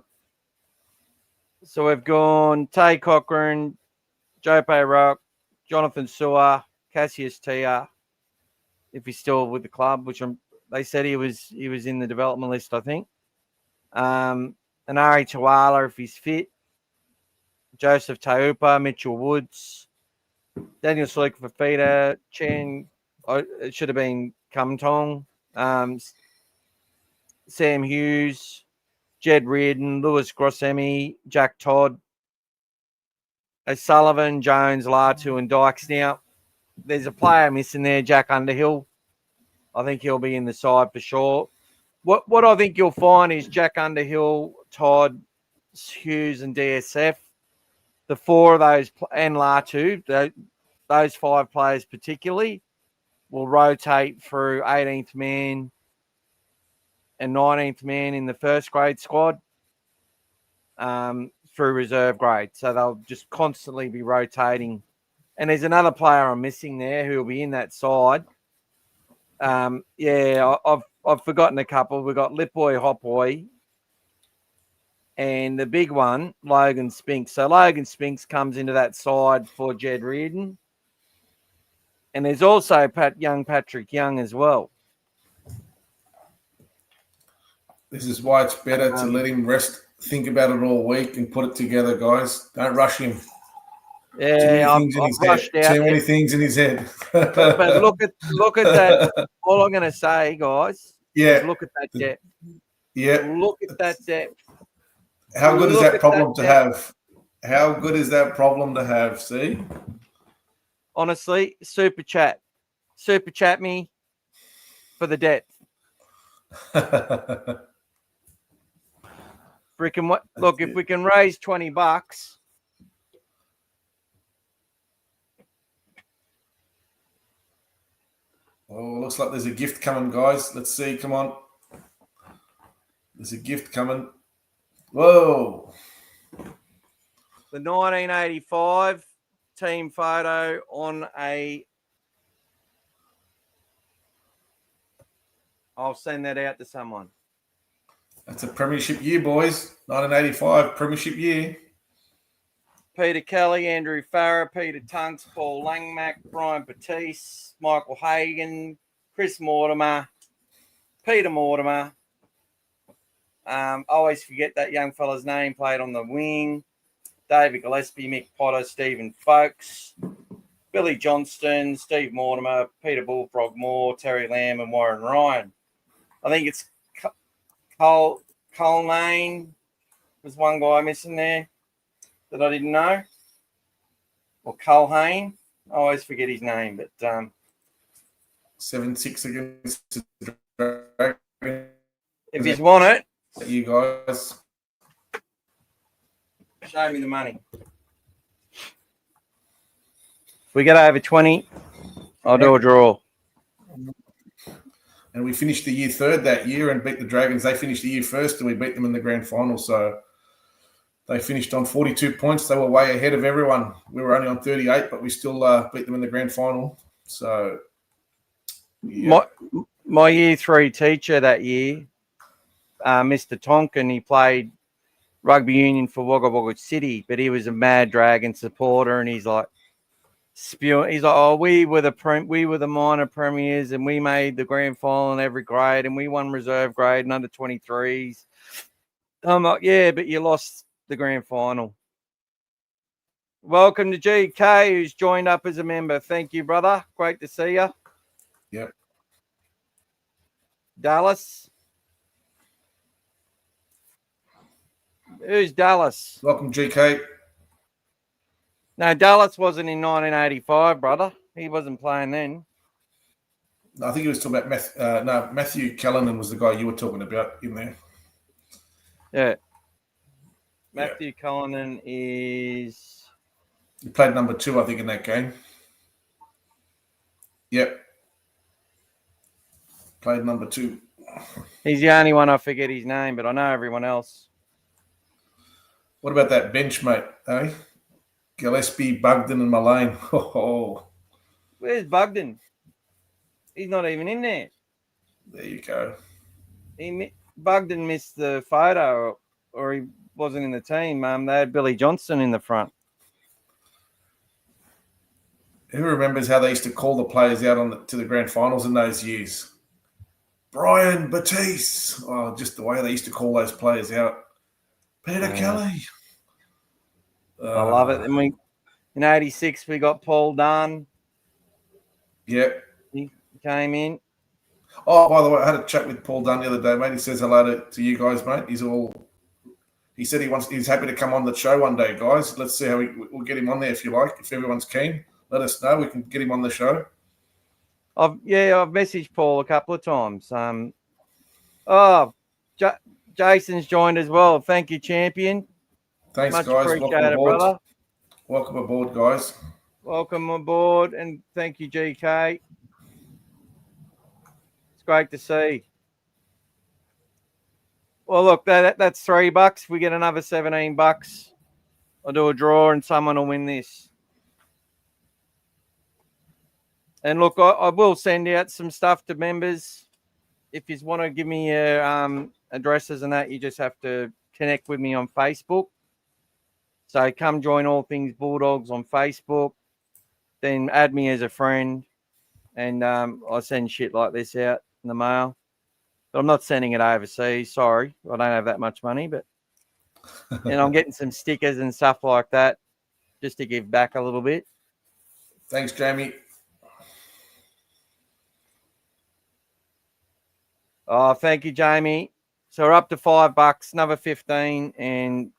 Speaker 1: So we've gone Tay Cochrane, Joe Rock, Jonathan Sewer, Cassius Tia, if he's still with the club, which they said he was in the development list, I think. And Ari Tawala, if he's fit. Joseph Taupa, Mitchell Woods, Daniel Salik Fafita, Chen. It should have been Kumtong, Sam Hughes, Jed Reardon, Lewis Grossemi, Jack Todd, O'Sullivan, Jones, Latu, and Dykes. Now, there's a player missing there, Jack Underhill. I think he'll be in the side for sure. What I think you'll find is Jack Underhill, Todd, Hughes, and DSF. The four of those, and Latu, those five players particularly, will rotate through 18th man and 19th man in the first grade squad through reserve grade. So they'll just constantly be rotating. And there's another player I'm missing there who will be in that side. I've forgotten a couple. We've got Lipboy, Hopboy, and the big one, Logan Spinks. So Logan Spinks comes into that side for Jed Reardon. And there's also Patrick Young as well.
Speaker 2: This is why it's better to let him rest, think about it all week, and put it together, guys. Don't rush him.
Speaker 1: Yeah, I've rushed out.
Speaker 2: Too many things in his head.
Speaker 1: but look at that. All I'm going to say, guys, is look at that depth.
Speaker 2: Yeah.
Speaker 1: Look at that depth.
Speaker 2: How good is that problem to have? How good is that problem to have? See?
Speaker 1: Honestly, super chat me for the depth. Freaking what? Look, if we can raise $20,
Speaker 2: looks like there's a gift coming, guys. Let's see. Come on, there's a gift coming. Whoa!
Speaker 1: The 1985 team photo on a. I'll send that out to someone.
Speaker 2: That's a premiership year, boys. 1985 premiership year.
Speaker 1: Peter Kelly, Andrew Farrer, Peter Tunks, Paul Langmack, Brian Batiste, Michael Hagan, Chris Mortimer, Peter Mortimer. I always forget that young fella's name, played on the wing. David Gillespie, Mick Potter, Stephen Folkes, Billy Johnston, Steve Mortimer, Peter Bullfrog Moore, Terry Lamb, and Warren Ryan. I think it's Cole Main was one guy missing there that I didn't know. Or Cole Hain. I always forget his name, but
Speaker 2: 7-6 against the Dragons.
Speaker 1: if you want it,
Speaker 2: You guys.
Speaker 1: show me the money. If we get over 20, I'll do a draw.
Speaker 2: And we finished the year third that year and beat the Dragons. They finished the year first and we beat them in the grand final. So they finished on 42 points. They were way ahead of everyone. We were only on 38, but we still beat them in the grand final. So, yeah.
Speaker 1: My year 3 teacher that year, Mr. Tonkin, he played rugby union for Wagga Wagga City, but he was a mad Dragon supporter, and he's like spewing. He's like, "Oh, we were the minor premiers, and we made the grand final in every grade, and we won reserve grade and under 23s." I'm like, "Yeah, but you lost the grand final." Welcome to GK, who's joined up as a member. Thank you, brother. Great to see you.
Speaker 2: Yep.
Speaker 1: Dallas. Who's Dallas?
Speaker 2: Welcome, GK.
Speaker 1: No, Dallas wasn't in 1985, brother. He wasn't playing then.
Speaker 2: I think he was talking about Matthew Callanan was the guy you were talking about in there.
Speaker 1: Yeah. Matthew Cullinan is...
Speaker 2: He played number 2, I think, in that game. Yep. Played number 2.
Speaker 1: He's the only one I forget his name, but I know everyone else.
Speaker 2: What about that bench, mate? Eh? Gillespie, Bugden, and Mullane. Oh.
Speaker 1: Where's Bugden? He's not even in there.
Speaker 2: There you go.
Speaker 1: Bugden missed the photo, or he wasn't in the team. They had Billy Johnston in the front.
Speaker 2: Who remembers how they used to call the players out to the grand finals in those years? Brian Batiste. Oh, just the way they used to call those players out. Peter Kelly.
Speaker 1: I love it. And in 86, we got Paul Dunn.
Speaker 2: Yep.
Speaker 1: He came in.
Speaker 2: Oh, by the way, I had a chat with Paul Dunn the other day, mate. He says hello to you guys, mate. He said he's happy to come on the show one day, guys. Let's see how we'll get him on there if you like. If everyone's keen, let us know. We can get him on the show.
Speaker 1: I've messaged Paul a couple of times. Jason's joined as well. Thank you, champion.
Speaker 2: Thanks,
Speaker 1: much
Speaker 2: guys.
Speaker 1: Appreciated, brother.
Speaker 2: Welcome aboard, guys.
Speaker 1: Welcome aboard, and thank you, GK. It's great to see. Well, look, that's $3. We get another $17. I'll do a draw, and someone will win this. And look, I will send out some stuff to members. If you want to give me your addresses and that, you just have to connect with me on Facebook. So come join All Things Bulldogs on Facebook. Then add me as a friend. And I send shit like this out in the mail. But I'm not sending it overseas. Sorry. I don't have that much money. But and I'm getting some stickers and stuff like that just to give back a little bit.
Speaker 2: Thanks, Jamie.
Speaker 1: Oh, thank you, Jamie. So we're up to $5, another 15, and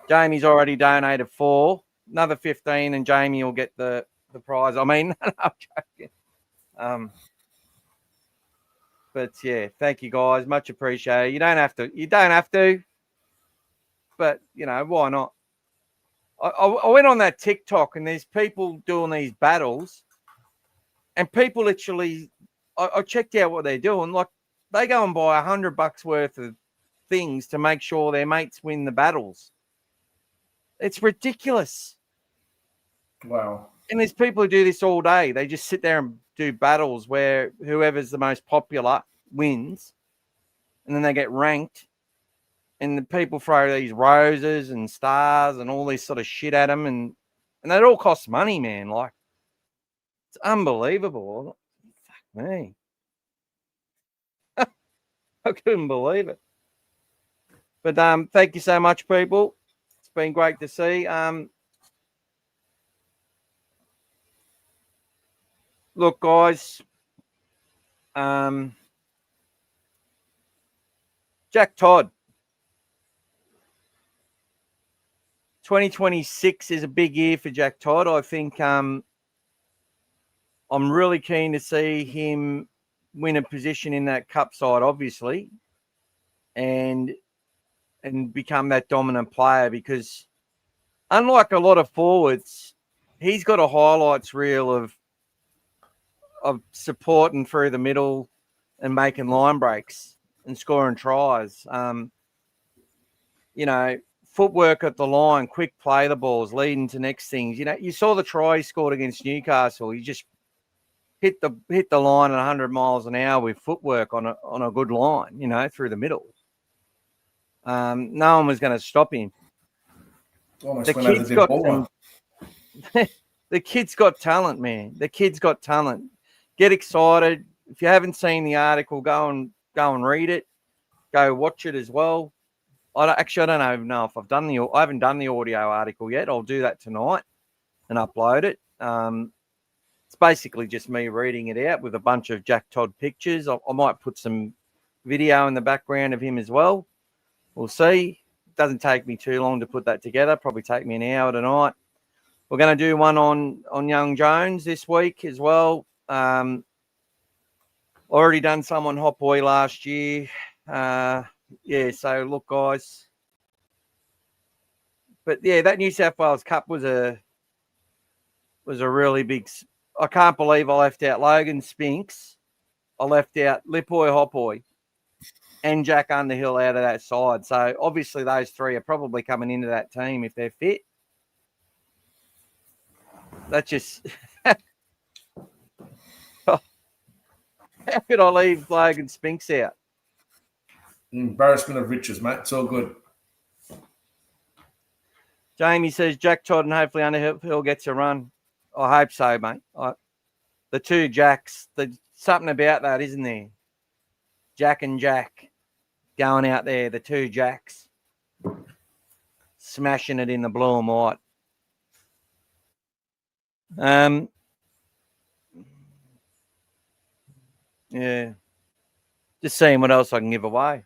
Speaker 1: Jamie's already donated 4, another 15, and Jamie will get the prize. I mean, I'm joking. But yeah, thank you guys, much appreciated. You don't have to, but you know, why not? I went on that TikTok and there's people doing these battles, and people literally, I checked out what they're doing. Like, they go and buy $100 worth of things to make sure their mates win the battles. It's ridiculous.
Speaker 2: Wow.
Speaker 1: And there's people who do this all day. They just sit there and do battles where whoever's the most popular wins, and then they get ranked. and the people throw these roses and stars and all this sort of shit at them, and that all costs money, man. Like, it's unbelievable. Fuck me. I couldn't believe it. But thank you so much, people. It's been great to see. Look, guys. Jack Todd. 2026 is a big year for Jack Todd. I think I'm really keen to see him win a position in that cup side, obviously, and become that dominant player, because unlike a lot of forwards, he's got a highlights reel of supporting through the middle and making line breaks and scoring tries. Footwork at the line, quick play the balls, leading to next things. You saw the try he scored against Newcastle. He just hit the line at 100 miles an hour with footwork on a good line, through the middle. No one was going to stop him.
Speaker 2: Almost went over the dead ball.
Speaker 1: The kid's got talent, man. The kid's got talent. Get excited. If you haven't seen the article, go and read it. Go watch it as well. I don't even know if I haven't done the audio article yet. I'll do that tonight and upload it. It's basically just me reading it out with a bunch of Jack Todd pictures. I might put some video in the background of him as well. We'll see. It doesn't take me too long to put that together. Probably take me an hour tonight. We're going to do one on young Jones this week as well. Already done some on Hot Boy last year. So look, guys. But yeah, that New South Wales Cup was a really big. I can't believe I left out Logan Spinks. I left out Lipoy Hopboy and Jack Underhill out of that side. So obviously those three are probably coming into that team if they're fit. That's just how could I leave Logan Spinks out?
Speaker 2: Embarrassment of riches, mate. It's all good.
Speaker 1: Jamie says Jack Todd and hopefully Underhill gets a run. I hope so, mate. The two Jacks, there's something about that, isn't there? Jack and Jack going out there, the two Jacks, smashing it in the blue and white. Yeah. Just seeing what else I can give away.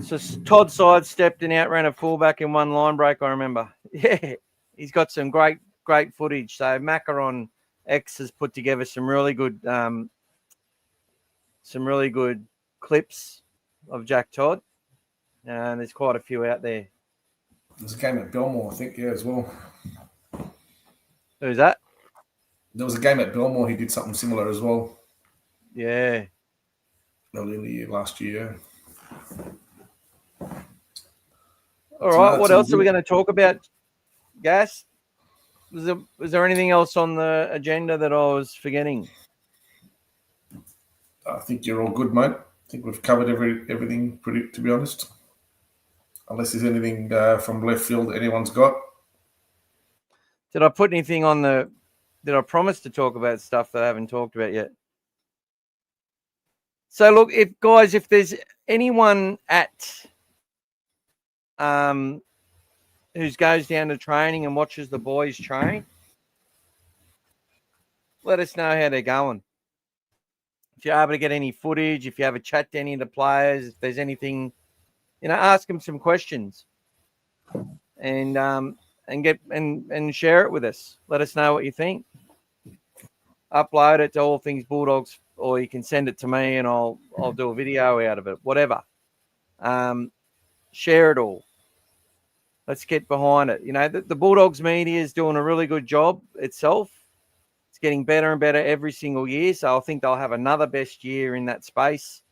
Speaker 1: So Todd sidestepped and outran a fullback in one line break, I remember. Yeah, he's got some great footage. So Macca on X has put together some really good clips of Jack Todd. And there's quite a few out there.
Speaker 2: There's a game at Belmore, I think, as well.
Speaker 1: Who's that?
Speaker 2: There was a game at Belmore. He did something similar as well.
Speaker 1: Yeah.
Speaker 2: Early in the year, last year.
Speaker 1: All right. What else are we going to talk about, Gas? Was there anything else on the agenda that I was forgetting?
Speaker 2: I think you're all good, mate. I think we've covered everything pretty, to be honest. Unless there's anything from left field that anyone's got.
Speaker 1: Did I put anything on did I promise to talk about stuff that I haven't talked about yet? So look, if there's anyone at who goes down to training and watches the boys train, let us know how they're going. If you're able to get any footage, if you have a chat to any of the players, if there's anything, ask them some questions and share it with us. Let us know what you think. Upload it to All Things Bulldogs, or you can send it to me and I'll do a video out of it. Whatever. Share it all. Let's get behind it. The Bulldogs media is doing a really good job itself. It's getting better and better every single year. So I think they'll have another best year in that space.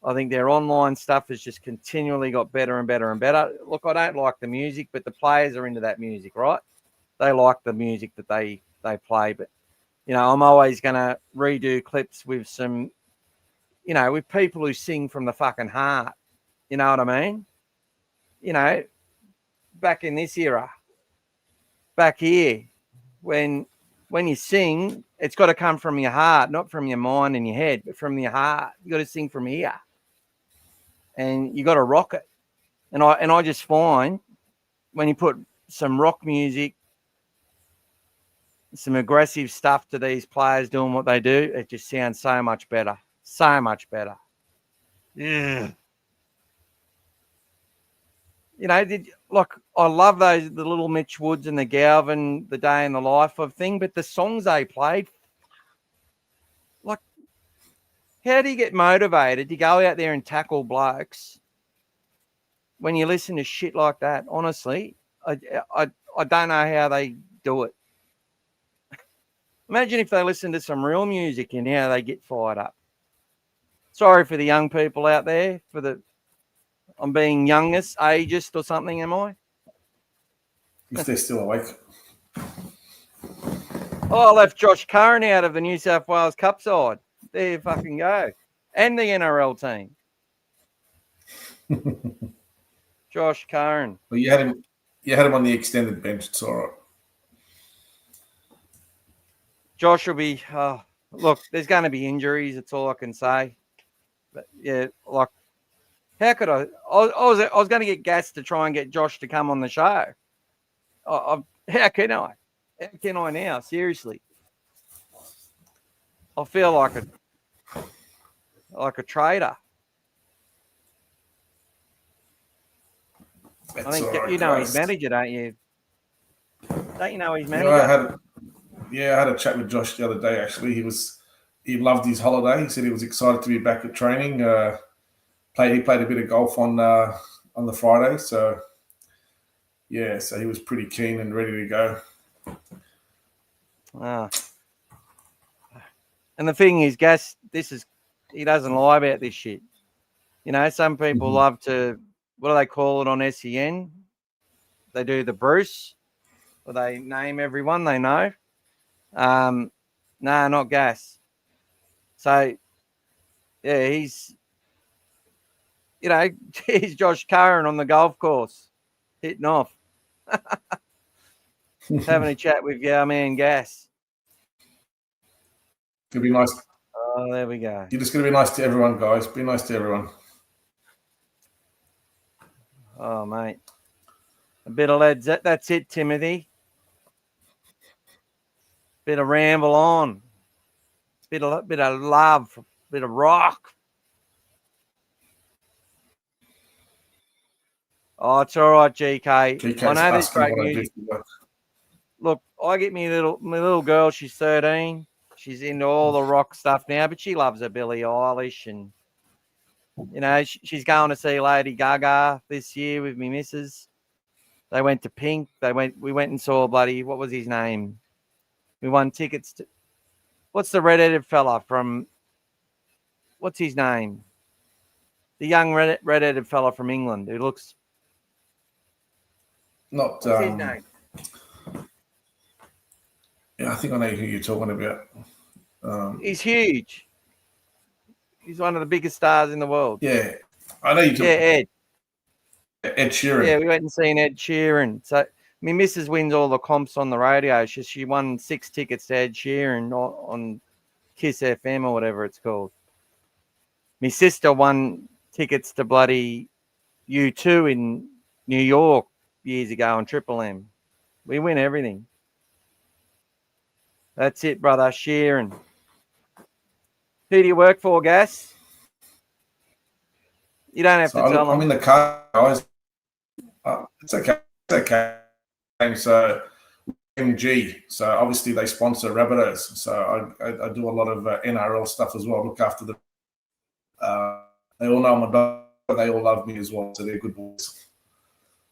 Speaker 1: I think their online stuff has just continually got better and better and better. Look, I don't like the music, but the players are into that music, right? They like the music that they play. But, I'm always going to redo clips with some with people who sing from the fucking heart. You know what I mean? Back in this era, back here, when you sing, it's got to come from your heart, not from your mind and your head, but from your heart. You got to sing from here, and you got to rock it. And I just find when you put some rock music, some aggressive stuff to these players doing what they do, it just sounds so much better. So much better. Yeah. I love the little Mitch Woods and the Galvin, the Day in the Life of thing, but the songs they played, how do you get motivated to go out there and tackle blokes when you listen to shit like that? Honestly, I don't know how they do it. Imagine if they listen to some real music and how they get fired up. Sorry for the young people out there, I'm being youngest, ageist or something, am I?
Speaker 2: If they're still awake.
Speaker 1: I left Josh Curran out of the New South Wales Cup side. There you fucking go. And the NRL team. Josh Curran.
Speaker 2: Well, you had him on the extended bench. It's all right.
Speaker 1: Josh will be, look, there's going to be injuries. That's all I can say. But yeah, how could I was going to get Gas to try and get Josh to come on the show. How can I? How can I now? Seriously. I feel like a traitor.
Speaker 2: That's
Speaker 1: I think
Speaker 2: right,
Speaker 1: you know his manager, don't you? Don't you know his manager?
Speaker 2: I had a chat with Josh the other day. Actually, he loved his holiday. He said he was excited to be back at training. He played a bit of golf on the Friday, so yeah, so he was pretty keen and ready to go.
Speaker 1: And the thing is, Gas, he doesn't lie about this shit. Some people love to, what do they call it on SEN? They do the Bruce, or they name everyone they know. No, not Gas. So, yeah, he's Josh Curran on the golf course, hitting off. Having a chat with our man Gas.
Speaker 2: It'll be nice.
Speaker 1: Oh, there we go.
Speaker 2: You're just going to be nice to everyone, guys. Be nice to everyone.
Speaker 1: Oh, mate. A bit of Led Zeppelin. That's it, Timothy. Bit of ramble on. Bit of love. Bit of rock. Oh, it's all right, GK.
Speaker 2: GK's
Speaker 1: I know there's
Speaker 2: asking
Speaker 1: great
Speaker 2: what I do
Speaker 1: music.
Speaker 2: for work.
Speaker 1: Look, I get my little girl. She's 13. She's into all the rock stuff now, but she loves her Billie Eilish, and she's going to see Lady Gaga this year with me missus. They went to Pink. We went and saw what was his name? We won tickets to. What's the redheaded fella from? What's his name? The young redheaded fella from England who looks.
Speaker 2: What's
Speaker 1: his name?
Speaker 2: Yeah, I think I know who you're talking about.
Speaker 1: He's huge. He's one of the biggest stars in the world.
Speaker 2: Yeah, I know you're talking.
Speaker 1: Yeah,
Speaker 2: Ed Sheeran.
Speaker 1: Yeah, we went and seen Ed Sheeran. So, my missus wins all the comps on the radio. She won 6 tickets to Ed Sheeran on Kiss FM or whatever it's called. My sister won tickets to bloody U2 in New York years ago on Triple M. We win everything. That's it, brother. Sheeran. Who do you work for, Gas? You don't have to tell them.
Speaker 2: I'm in the car, guys. It's okay. It's okay. So, MG. So, obviously, they sponsor Rabbitohs. So, I do a lot of NRL stuff as well. I look after them. They all know my dog. They all love me as well. So, they're good boys.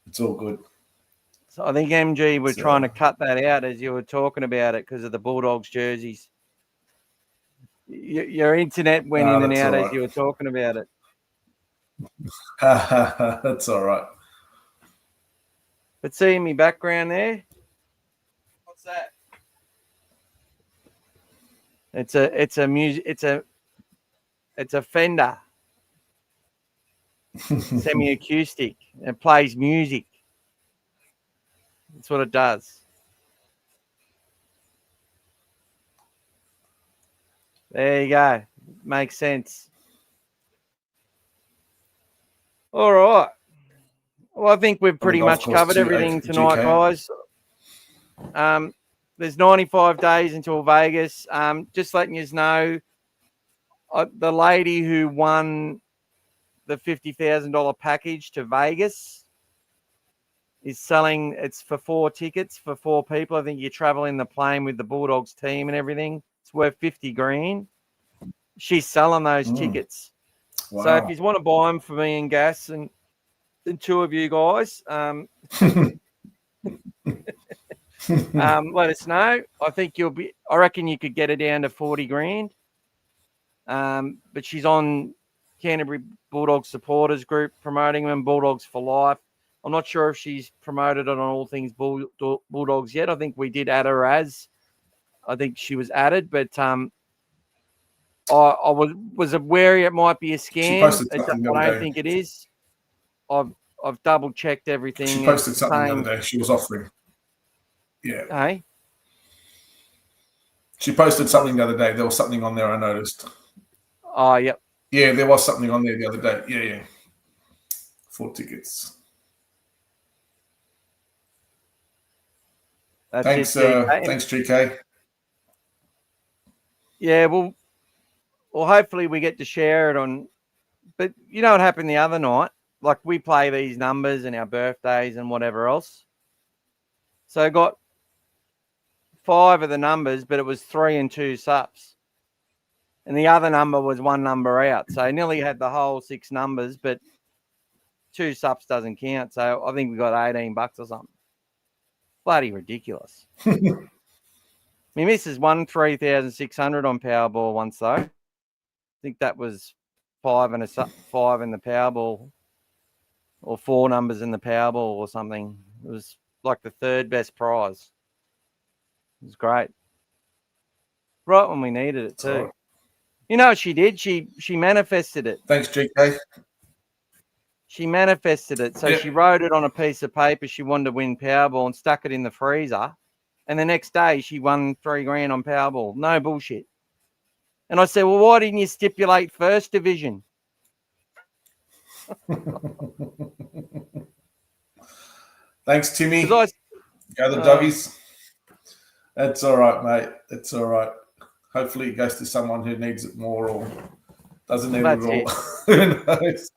Speaker 2: It's all good.
Speaker 1: So, I think MG were trying to cut that out as you were talking about it because of the Bulldogs jerseys. Your internet went in and out as you were talking about it.
Speaker 2: That's all right.
Speaker 1: But seeing me background there, what's that? It's a music. It's a Fender semi-acoustic. It plays music. That's what it does. There you go. Makes sense. All right. Well, I think we've pretty much covered everything tonight, guys. There's 95 days until Vegas. Just letting you know, the lady who won the $50,000 package to Vegas is selling. It's for 4 tickets for 4 people. I think you travel in the plane with the Bulldogs team and everything. It's worth $50,000. She's selling those tickets. Wow. So if you want to buy them for me and Gas and 2 of you guys, let us know. I think I reckon you could get her down to $40,000. But she's on Canterbury Bulldogs supporters group promoting them, Bulldogs for Life. I'm not sure if she's promoted on All Things Bulldogs yet. I think we did add her I think she was added, but I was wary it might be a scam. I don't think it is. I've double checked everything.
Speaker 2: She posted something the other day. She was offering. Yeah.
Speaker 1: Hey.
Speaker 2: She posted something the other day. There was something on there I noticed.
Speaker 1: Oh, yep.
Speaker 2: Yeah, there was something on there the other day. Yeah. 4 tickets. Thanks, GK.
Speaker 1: Yeah, well, hopefully we get to share it on. But you know what happened the other night? Like, we play these numbers and our birthdays and whatever else. So I got 5 of the numbers, but it was 3 and 2 subs. And the other number was 1 number out. So I nearly had the whole 6 numbers, but 2 subs doesn't count. So I think we got $18 or something. Bloody ridiculous. My missus won 3,600 on Powerball once, though. I think that was 5 in the Powerball, or 4 numbers in the Powerball or something. It was like the 3rd best prize. It was great. Right when we needed it too. Right. You know what she did? She manifested it.
Speaker 2: Thanks, GK.
Speaker 1: She manifested it. So she wrote it on a piece of paper. She wanted to win Powerball and stuck it in the freezer. And the next day she won $3,000 on Powerball. No bullshit. And I said, well, why didn't you stipulate first division?
Speaker 2: Thanks, Timmy. Go the doggies. That's all right, mate. It's all right. Hopefully it goes to someone who needs it more or doesn't need it at all. Who knows?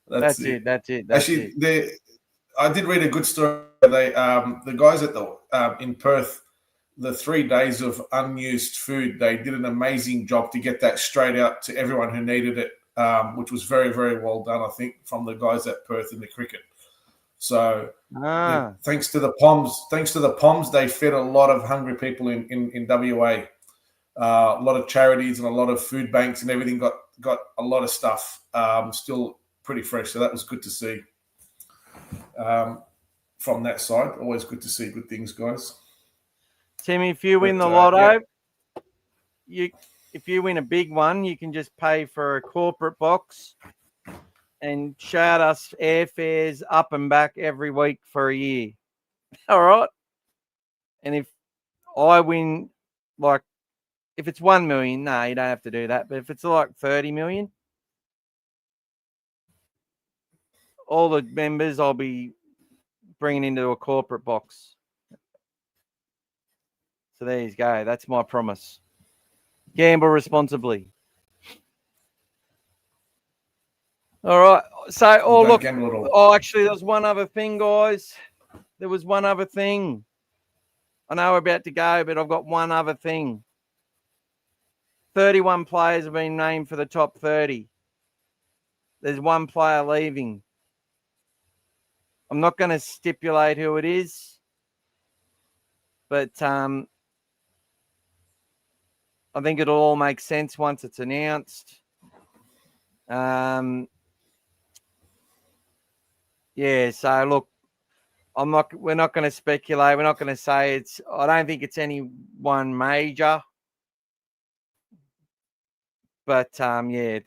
Speaker 2: That's it. Actually, I did read a good story. The guys at in Perth, the 3 days of unused food, they did an amazing job to get that straight out to everyone who needed it, which was very, very well done, I think, from the guys at Perth in the cricket. So thanks to the Poms, they fed a lot of hungry people in WA. A lot of charities and a lot of food banks and everything got a lot of stuff still pretty fresh. So that was good to see from that side. Always good to see good things, guys.
Speaker 1: Timmy, if you win the lotto, if you win a big one, you can just pay for a corporate box and shout us airfares up and back every week for a year. All right. And if I win, like, if it's 1 million, no, you don't have to do that. But if it's like 30 million, all the members I'll be bringing into a corporate box. So there you go. That's my promise. Gamble responsibly. All right. So, actually, there was one other thing, guys. There was one other thing. I know we're about to go, but I've got one other thing. 31 players have been named for the top 30. There's 1 player leaving. I'm not going to stipulate who it is, but I think it'll all make sense once it's announced. So look, we're not going to speculate. We're not going to say I don't think it's anyone major. But yeah,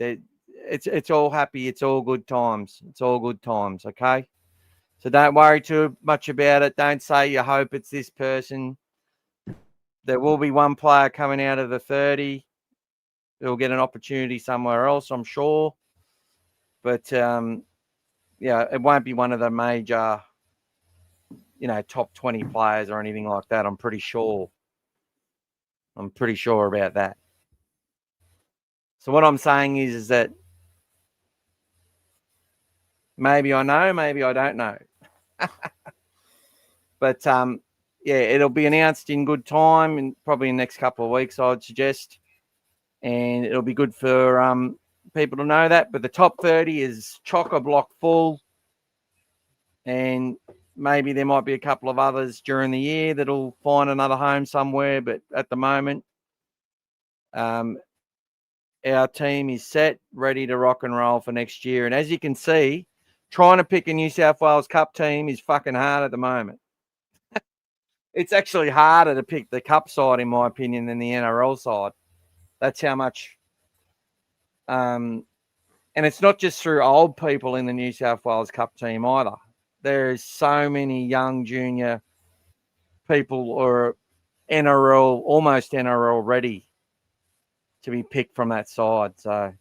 Speaker 1: it's all happy. It's all good times. It's all good times. Okay. So don't worry too much about it. Don't say you hope it's this person. There will be one player coming out of the 30. He'll get an opportunity somewhere else, I'm sure. But yeah, it won't be one of the major, top 20 players or anything like that. I'm pretty sure. I'm pretty sure about that. So what I'm saying is that maybe I know, maybe I don't know. But yeah, it'll be announced in good time and probably in the next couple of weeks, I'd suggest. And it'll be good for people to know that. But the top 30 is chock-a-block full. And maybe there might be a couple of others during the year that'll find another home somewhere. But at the moment, our team is set, ready to rock and roll for next year. And as you can see, trying to pick a New South Wales Cup team is fucking hard at the moment. It's actually harder to pick the Cup side, in my opinion, than the NRL side. That's how much. And it's not just through old people in the New South Wales Cup team either. There's so many young junior people or NRL, almost NRL ready to be picked from that side. So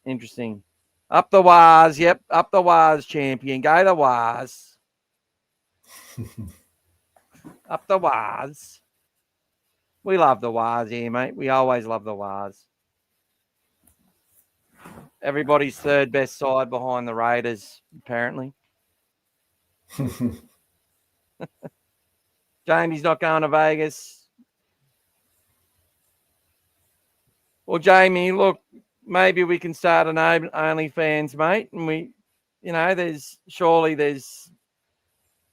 Speaker 1: interesting. Up the Wars. Yep. Up the Wars, champion. Go the Wars. Up the Wars. We love the Wars here, mate. We always love the Wars. Everybody's third best side behind the Raiders, apparently. Jamie's not going to Vegas. Well, Jamie, look, maybe we can start an OnlyFans, mate. And there's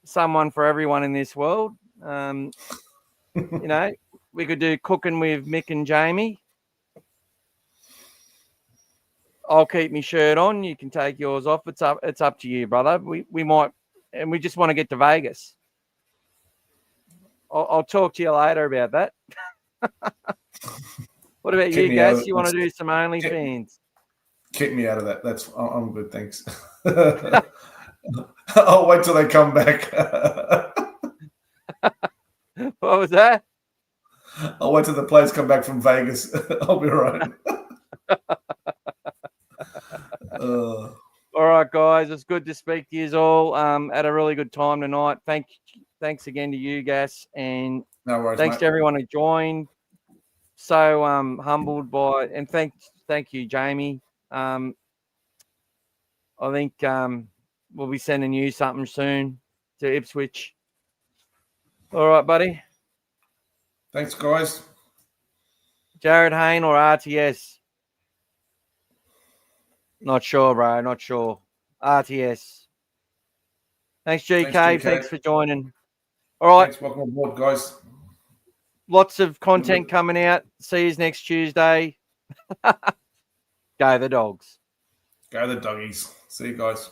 Speaker 1: someone for everyone in this world. We could do cooking with Mick and Jamie. I'll keep my shirt on. You can take yours off. It's up to you, brother. We might, and we just want to get to Vegas. I'll talk to you later about that. What about you, Gas? You want to do some OnlyFans?
Speaker 2: Keep me out of that. I'm good, thanks. I'll wait till they come back.
Speaker 1: What was that?
Speaker 2: I'll wait till the players come back from Vegas. I'll be all right.
Speaker 1: All right, guys. It's good to speak to you all. Had a really good time tonight. Thanks again to you, Gas, and
Speaker 2: no worries,
Speaker 1: thanks
Speaker 2: mate.
Speaker 1: to everyone who joined. So humbled by, and thank you, Jamie. I think we'll be sending you something soon to Ipswich. All right, buddy.
Speaker 2: Thanks, guys.
Speaker 1: Jared Hayne or RTS? Not sure, bro. Not sure. RTS. Thanks, GK. Thanks for joining. All right.
Speaker 2: Thanks. Welcome aboard, guys.
Speaker 1: Lots of content coming out. See you next Tuesday. Go the Dogs.
Speaker 2: Go the Doggies. See you guys.